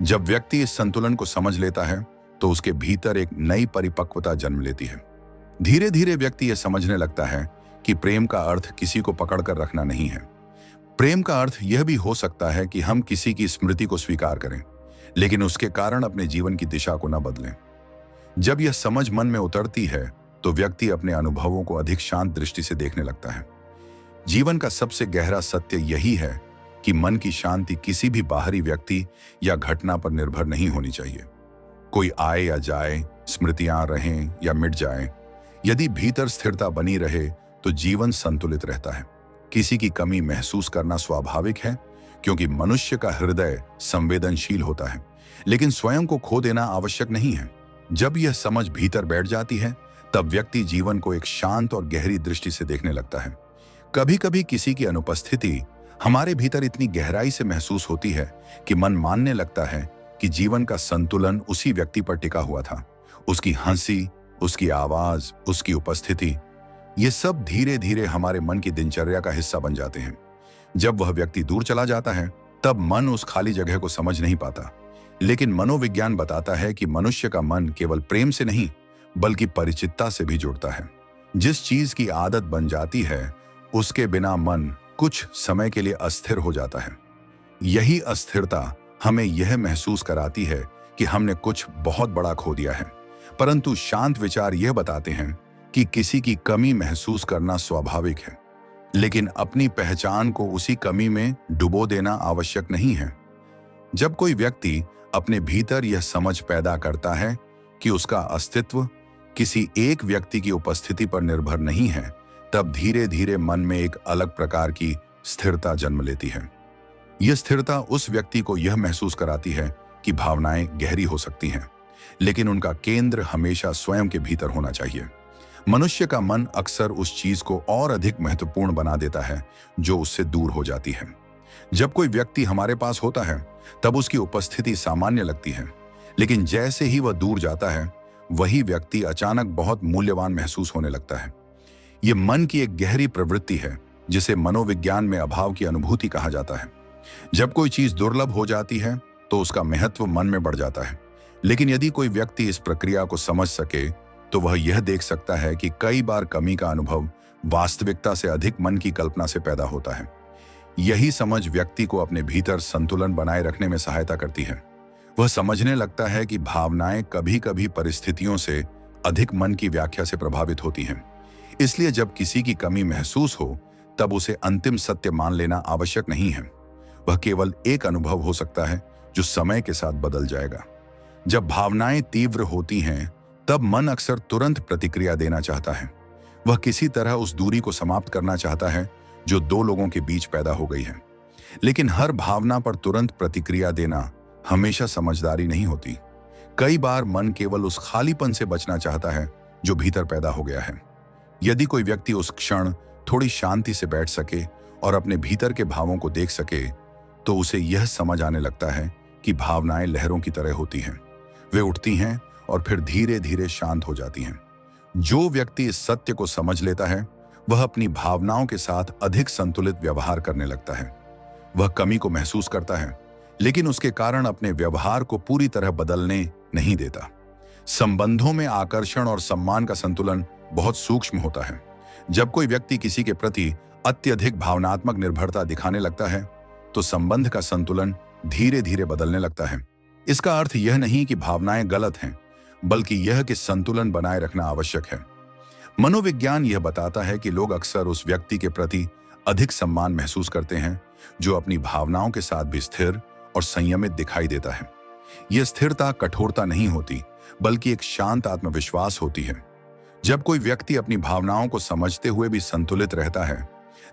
A: जब व्यक्ति इस संतुलन को समझ लेता है, तो उसके भीतर एक नई परिपक्वता जन्म लेती है। धीरे धीरे व्यक्ति यह समझने लगता है कि प्रेम का अर्थ किसी को पकड़कर रखना नहीं है। प्रेम का अर्थ यह भी हो सकता है कि हम किसी की स्मृति को स्वीकार करें, लेकिन उसके कारण अपने जीवन की दिशा को न बदलें। जब यह समझ मन में उतरती है, तो व्यक्ति अपने अनुभवों को अधिक शांत दृष्टि से देखने लगता है। जीवन का सबसे गहरा सत्य यही है कि मन की शांति किसी भी बाहरी व्यक्ति या घटना पर निर्भर नहीं होनी चाहिए। कोई आए या जाए, स्मृतियां रहें या मिट जाएं, यदि भीतर स्थिरता बनी रहे तो जीवन संतुलित रहता है। किसी की कमी महसूस करना स्वाभाविक है, क्योंकि मनुष्य का हृदय संवेदनशील होता है, लेकिन स्वयं को खो देना आवश्यक नहीं है। जब यह समझ भीतर बैठ जाती है, तब व्यक्ति जीवन को एक शांत और गहरी दृष्टि से देखने लगता है। कभी कभी किसी की अनुपस्थिति हमारे भीतर इतनी गहराई से महसूस होती है कि मन मानने लगता है कि जीवन का संतुलन उसी व्यक्ति पर टिका हुआ था। उसकी हंसी, उसकी आवाज, उसकी उपस्थिति, ये सब धीरे धीरे हमारे मन की दिनचर्या का हिस्सा बन जाते हैं। जब वह व्यक्ति दूर चला जाता है, तब मन उस खाली जगह को समझ नहीं पाता। लेकिन मनोविज्ञान बताता है कि मनुष्य का मन केवल प्रेम से नहीं, बल्कि परिचितता से भी जुड़ता है। जिस चीज की आदत बन जाती है, उसके बिना मन कुछ समय के लिए अस्थिर हो जाता है। यही अस्थिरता हमें यह महसूस कराती है कि हमने कुछ बहुत बड़ा खो दिया है। परंतु शांत विचार यह बताते हैं कि किसी की कमी महसूस करना स्वाभाविक है, लेकिन अपनी पहचान को उसी कमी में डुबो देना आवश्यक नहीं है। जब कोई व्यक्ति अपने भीतर यह समझ पैदा करता है कि उसका अस्तित्व किसी एक व्यक्ति की उपस्थिति पर निर्भर नहीं है, तब धीरे धीरे मन में एक अलग प्रकार की स्थिरता जन्म लेती है। यह स्थिरता उस व्यक्ति को यह महसूस कराती है कि भावनाएं गहरी हो सकती हैं, लेकिन उनका केंद्र हमेशा स्वयं के भीतर होना चाहिए। मनुष्य का मन अक्सर उस चीज को और अधिक महत्वपूर्ण बना देता है जो उससे दूर हो जाती है। जब कोई व्यक्ति हमारे पास होता है, तब उसकी उपस्थिति सामान्य लगती है, लेकिन जैसे ही वह दूर जाता है, वही व्यक्ति अचानक बहुत मूल्यवान महसूस होने लगता है। यह मन की एक गहरी प्रवृत्ति है, जिसे मनोविज्ञान में अभाव की अनुभूति कहा जाता है। जब कोई चीज दुर्लभ हो जाती है, तो उसका महत्व मन में बढ़ जाता है। लेकिन यदि कोई व्यक्ति इस प्रक्रिया को समझ सके, तो वह यह देख सकता है कि कई बार कमी का अनुभव वास्तविकता से अधिक मन की कल्पना से पैदा होता है। यही समझ व्यक्ति को अपने भीतर संतुलन बनाए रखने में सहायता करती है। वह समझने लगता है कि भावनाएं कभी कभी परिस्थितियों से अधिक मन की व्याख्या से प्रभावित होती हैं। इसलिए जब किसी की कमी महसूस हो, तब उसे अंतिम सत्य मान लेना आवश्यक नहीं है। वह केवल एक अनुभव हो सकता है जो समय के साथ बदल जाएगा। जब भावनाएं तीव्र होती हैं, तब मन अक्सर तुरंत प्रतिक्रिया देना चाहता है। वह किसी तरह उस दूरी को समाप्त करना चाहता है जो दो लोगों के बीच पैदा हो गई है। लेकिन हर भावना पर तुरंत प्रतिक्रिया देना हमेशा समझदारी नहीं होती। कई बार मन केवल उस खालीपन से बचना चाहता है जो भीतर पैदा हो गया है। यदि कोई व्यक्ति उस क्षण थोड़ी शांति से बैठ सके और अपने भीतर के भावों को देख सके, तो उसे यह समझ आने लगता है कि भावनाएं लहरों की तरह होती हैं। वे उठती हैं और फिर धीरे धीरे शांत हो जाती हैं। जो व्यक्ति इस सत्य को समझ लेता है, वह अपनी भावनाओं के साथ अधिक संतुलित व्यवहार करने लगता है। वह कमी को महसूस करता है, लेकिन उसके कारण अपने व्यवहार को पूरी तरह बदलने नहीं देता। संबंधों में आकर्षण और सम्मान का संतुलन बहुत सूक्ष्म होता है। जब कोई व्यक्ति किसी के प्रति अत्यधिक भावनात्मक निर्भरता दिखाने लगता है, तो संबंध का संतुलन धीरे धीरे बदलने लगता है। इसका अर्थ यह नहीं कि भावनाएं गलत हैं, बल्कि यह कि संतुलन बनाए रखना आवश्यक है। मनोविज्ञान यह बताता है कि लोग अक्सर उस व्यक्ति के प्रति अधिक सम्मान महसूस करते हैं जो अपनी भावनाओं के साथ भी स्थिर और संयमित दिखाई देता है। यह स्थिरता कठोरता नहीं होती, बल्कि एक शांत आत्मविश्वास होती है। जब कोई व्यक्ति अपनी भावनाओं को समझते हुए भी संतुलित रहता है,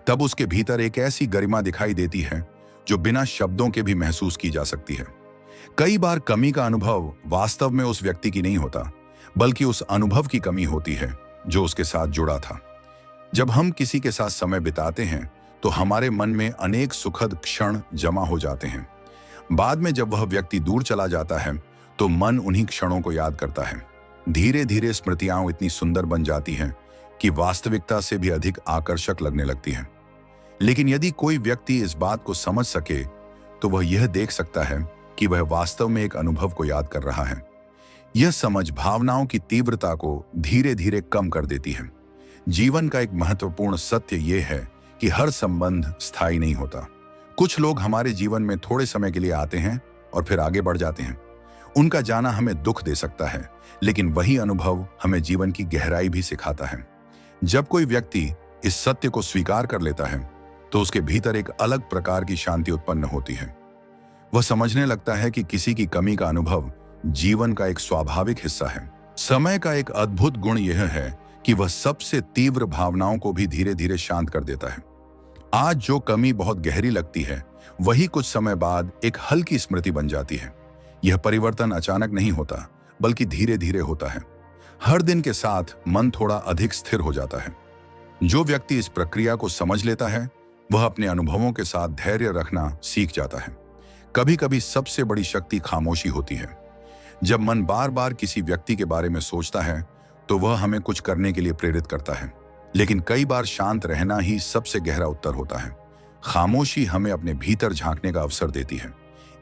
A: तब उसके भीतर एक ऐसी गरिमा दिखाई देती है जो बिना शब्दों के भी महसूस की जा सकती है। कई बार कमी का अनुभव वास्तव में उस व्यक्ति की नहीं होता, बल्कि उस अनुभव की कमी होती है जो उसके साथ जुड़ा था। जब हम किसी के साथ समय बिताते हैं तो हमारे मन में अनेक सुखद क्षण जमा हो जाते हैं। बाद में जब वह व्यक्ति दूर चला जाता है तो मन उन्हीं क्षणों को याद करता है। धीरे धीरे स्मृतियां इतनी सुंदर बन जाती हैं कि वास्तविकता से भी अधिक आकर्षक लगने लगती हैं। लेकिन यदि कोई व्यक्ति इस बात को समझ सके तो वह यह देख सकता है कि वह वास्तव में एक अनुभव को याद कर रहा है। यह समझ भावनाओं की तीव्रता को धीरे धीरे कम कर देती है। जीवन का एक महत्वपूर्ण सत्य यह है कि हर संबंध स्थायी नहीं होता। कुछ लोग हमारे जीवन में थोड़े समय के लिए आते हैं और फिर आगे बढ़ जाते हैं। उनका जाना हमें दुख दे सकता है, लेकिन वही अनुभव हमें जीवन की गहराई भी सिखाता है। जब कोई व्यक्ति इस सत्य को स्वीकार कर लेता है तो उसके भीतर एक अलग प्रकार की शांति उत्पन्न होती है। वह समझने लगता है कि किसी की कमी का अनुभव जीवन का एक स्वाभाविक हिस्सा है। समय का एक अद्भुत गुण यह है कि वह सबसे तीव्र भावनाओं को भी धीरे धीरे शांत कर देता है। आज जो कमी बहुत गहरी लगती है, वही कुछ समय बाद एक हल्की स्मृति बन जाती है। यह परिवर्तन अचानक नहीं होता, बल्कि धीरे धीरे होता है। हर दिन के साथ मन थोड़ा अधिक स्थिर हो जाता है। जो व्यक्ति इस प्रक्रिया को समझ लेता है, वह अपने अनुभवों के साथ धैर्य रखना सीख जाता है। कभी कभी सबसे बड़ी शक्ति खामोशी होती है। जब मन बार बार किसी व्यक्ति के बारे में सोचता है तो वह हमें कुछ करने के लिए प्रेरित करता है, लेकिन कई बार शांत रहना ही सबसे गहरा उत्तर होता है। खामोशी हमें अपने भीतर झांकने का अवसर देती है।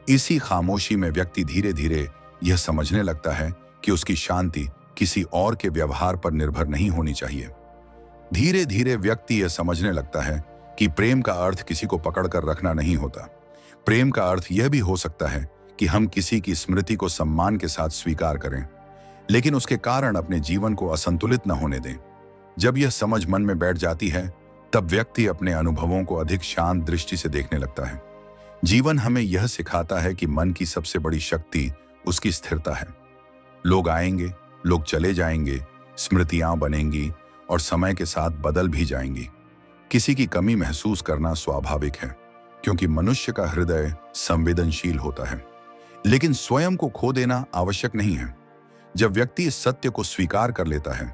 A: इसी खामोशी में व्यक्ति धीरे धीरे यह समझने लगता है कि उसकी शांति किसी और के व्यवहार पर निर्भर नहीं होनी चाहिए। धीरे धीरे व्यक्ति यह समझने लगता है कि प्रेम का अर्थ किसी को पकड़कर रखना नहीं होता। प्रेम का अर्थ यह भी हो सकता है कि हम किसी की स्मृति को सम्मान के साथ स्वीकार करें, लेकिन उसके कारण अपने जीवन को असंतुलित न होने दें। जब यह समझ मन में बैठ जाती है, तब व्यक्ति अपने अनुभवों को अधिक शांत दृष्टि से देखने लगता है। जीवन हमें यह सिखाता है कि मन की सबसे बड़ी शक्ति उसकी स्थिरता है। लोग आएंगे, लोग चले जाएंगे, स्मृतियां बनेंगी और समय के साथ बदल भी जाएंगी। किसी की कमी महसूस करना स्वाभाविक है, क्योंकि मनुष्य का हृदय संवेदनशील होता है। लेकिन स्वयं को खो देना आवश्यक नहीं है। जब व्यक्ति इस सत्य को स्वीकार कर लेता है,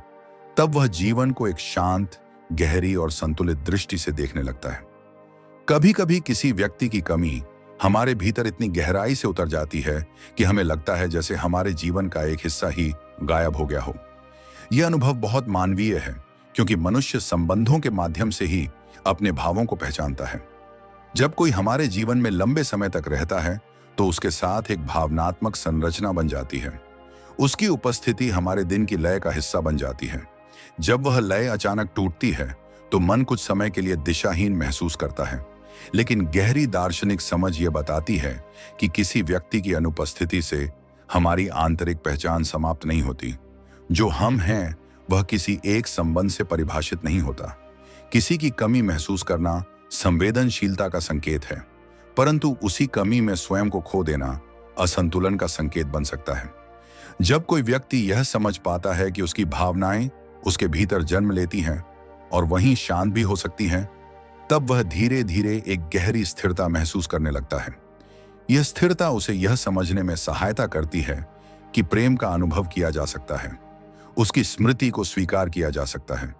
A: तब वह जीवन को एक शांत, गहरी और संतुलित दृष्टि से देखने लगता है। कभी कभी किसी व्यक्ति की कमी हमारे भीतर इतनी गहराई से उतर जाती है कि हमें लगता है जैसे हमारे जीवन का एक हिस्सा ही गायब हो गया हो। यह अनुभव बहुत मानवीय है, क्योंकि मनुष्य संबंधों के माध्यम से ही अपने भावों को पहचानता है। जब कोई हमारे जीवन में लंबे समय तक रहता है तो उसके साथ एक भावनात्मक संरचना बन जाती है। उसकी उपस्थिति हमारे दिन की लय का हिस्सा बन जाती है। जब वह लय अचानक टूटती है तो मन कुछ समय के लिए दिशाहीन महसूस करता है, लेकिन गहरी दार्शनिक समझ यह बताती है कि किसी व्यक्ति की अनुपस्थिति से हमारी आंतरिक पहचान समाप्त नहीं होती। जो हम हैं वह किसी एक संबंध से परिभाषित नहीं होता। किसी की कमी महसूस करना संवेदनशीलता का संकेत है, परंतु उसी कमी में स्वयं को खो देना असंतुलन का संकेत बन सकता है। जब कोई व्यक्ति यह समझ पाता है कि उसकी भावनाएं उसके भीतर जन्म लेती हैं और वहीं शांत भी हो सकती हैं, तब वह धीरे धीरे एक गहरी स्थिरता महसूस करने लगता है। यह स्थिरता उसे यह समझने में सहायता करती है कि प्रेम का अनुभव किया जा सकता है, उसकी स्मृति को स्वीकार किया जा सकता है,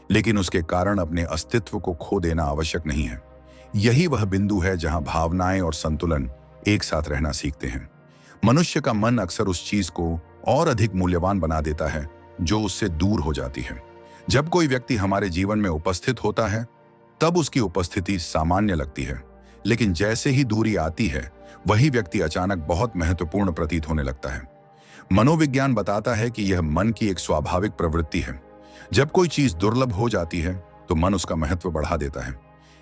A: लेकिन उसके कारण अपने अस्तित्व को खो देना आवश्यक नहीं है। यही वह बिंदु है जहां भावनाएं और संतुलन एक साथ रहना सीखते हैं। मनुष्य का मन अक्सर उस चीज को और अधिक मूल्यवान बना देता है जो उससे दूर हो जाती है। जब कोई व्यक्ति हमारे जीवन में उपस्थित होता है, तब उसकी उपस्थिति सामान्य लगती है, लेकिन जैसे ही दूरी आती है, वही व्यक्ति अचानक बहुत महत्वपूर्ण प्रतीत होने लगता है। मनोविज्ञान बताता है कि यह मन की एक स्वाभाविक प्रवृत्ति है। जब कोई चीज दुर्लभ हो जाती है, तो मन उसका महत्व बढ़ा देता है।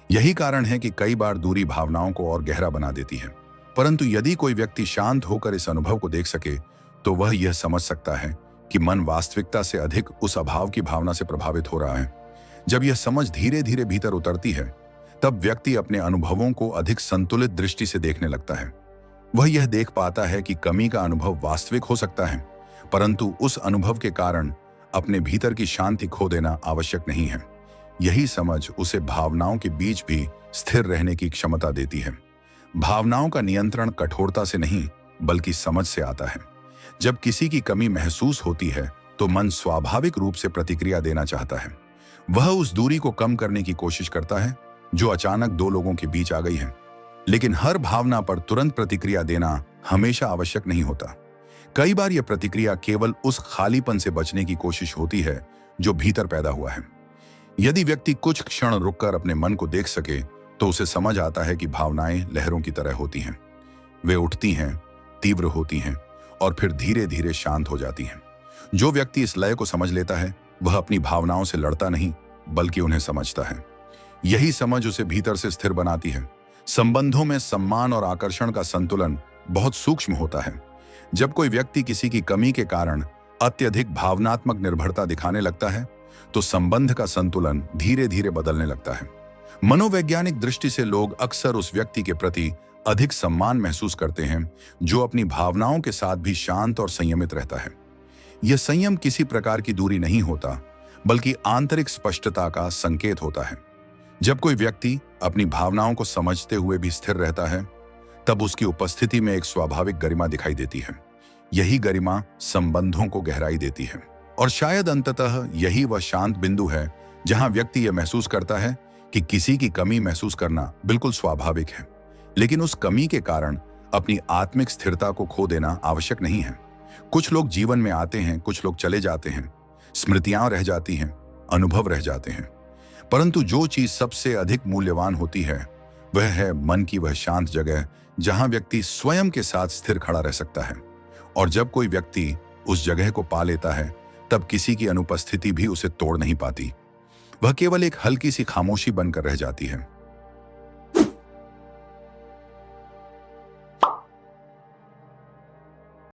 A: यही कारण है कि कई बार दूरी भावनाओं को और गहरा बना देती है। परंतु यदि कोई व्यक्ति शांत होकर इस अनुभव को देख सके, तो वह यह समझ सकता है कि मन वास्तविकता से अधिक उस अभाव की भावना से प्रभावित हो रहा है। जब यह समझ धीरे धीरे भीतर उतरती है, तब व्यक्ति अपने अनुभवों को अधिक संतुलित दृष्टि से देखने लगता है। वह यह देख पाता है कि कमी का अनुभव वास्तविक हो सकता है, परंतु उस अनुभव के कारण अपने भीतर की शांति खो देना आवश्यक नहीं है। यही समझ उसे भावनाओं के बीच भी स्थिर रहने की क्षमता देती है। भावनाओं का नियंत्रण कठोरता से नहीं, बल्कि समझ से आता है। जब किसी की कमी महसूस होती है, तो मन स्वाभाविक रूप से प्रतिक्रिया देना चाहता है। वह उस दूरी को कम करने की कोशिश करता है जो अचानक दो लोगों के बीच आ गई है। लेकिन हर भावना पर तुरंत प्रतिक्रिया देना हमेशा आवश्यक नहीं होता। कई बार यह प्रतिक्रिया केवल उस खालीपन से बचने की कोशिश होती है जो भीतर पैदा हुआ है। यदि व्यक्ति कुछ क्षण रुककर अपने मन को देख सके, तो उसे समझ आता है कि भावनाएं लहरों की तरह होती हैं। वे उठती हैं, तीव्र होती हैं और फिर धीरे धीरे शांत हो जाती हैं। जो व्यक्ति इस लय को समझ लेता है, वह अपनी भावनाओं से लड़ता नहीं, बल्कि उन्हें समझता है। यही समझ उसे भीतर से स्थिर बनाती है। संबंधों में सम्मान और आकर्षण का संतुलन बहुत सूक्ष्म होता है। जब कोई व्यक्ति किसी की कमी के कारण अत्यधिक भावनात्मक निर्भरता दिखाने लगता है, तो संबंध का संतुलन धीरे धीरे बदलने लगता है। मनोवैज्ञानिक दृष्टि से लोग अक्सर उस व्यक्ति के प्रति अधिक सम्मान महसूस करते हैं जो अपनी भावनाओं के साथ भी शांत और संयमित रहता है। यह संयम किसी प्रकार की दूरी नहीं होता, बल्कि आंतरिक स्पष्टता का संकेत होता है। जब कोई व्यक्ति अपनी भावनाओं को समझते हुए भी स्थिर रहता है, तब उसकी उपस्थिति में एक स्वाभाविक गरिमा दिखाई देती है। यही गरिमा संबंधों को गहराई देती है। और शायद अंततः यही वह शांत बिंदु है जहां व्यक्ति यह महसूस करता है कि किसी की कमी महसूस करना बिल्कुल स्वाभाविक है, लेकिन उस कमी के कारण अपनी आत्मिक स्थिरता को खो देना आवश्यक नहीं है। कुछ लोग जीवन में आते हैं, कुछ लोग चले जाते हैं, स्मृतियां रह जाती हैं, अनुभव रह जाते हैं, परंतु जो चीज सबसे अधिक मूल्यवान होती है, वह है मन की वह शांत जगह जहां व्यक्ति स्वयं के साथ स्थिर खड़ा रह सकता है। और जब कोई व्यक्ति उस जगह को पा लेता है, तब किसी की अनुपस्थिति भी उसे तोड़ नहीं पाती। वह केवल एक हल्की सी खामोशी बनकर रह जाती है।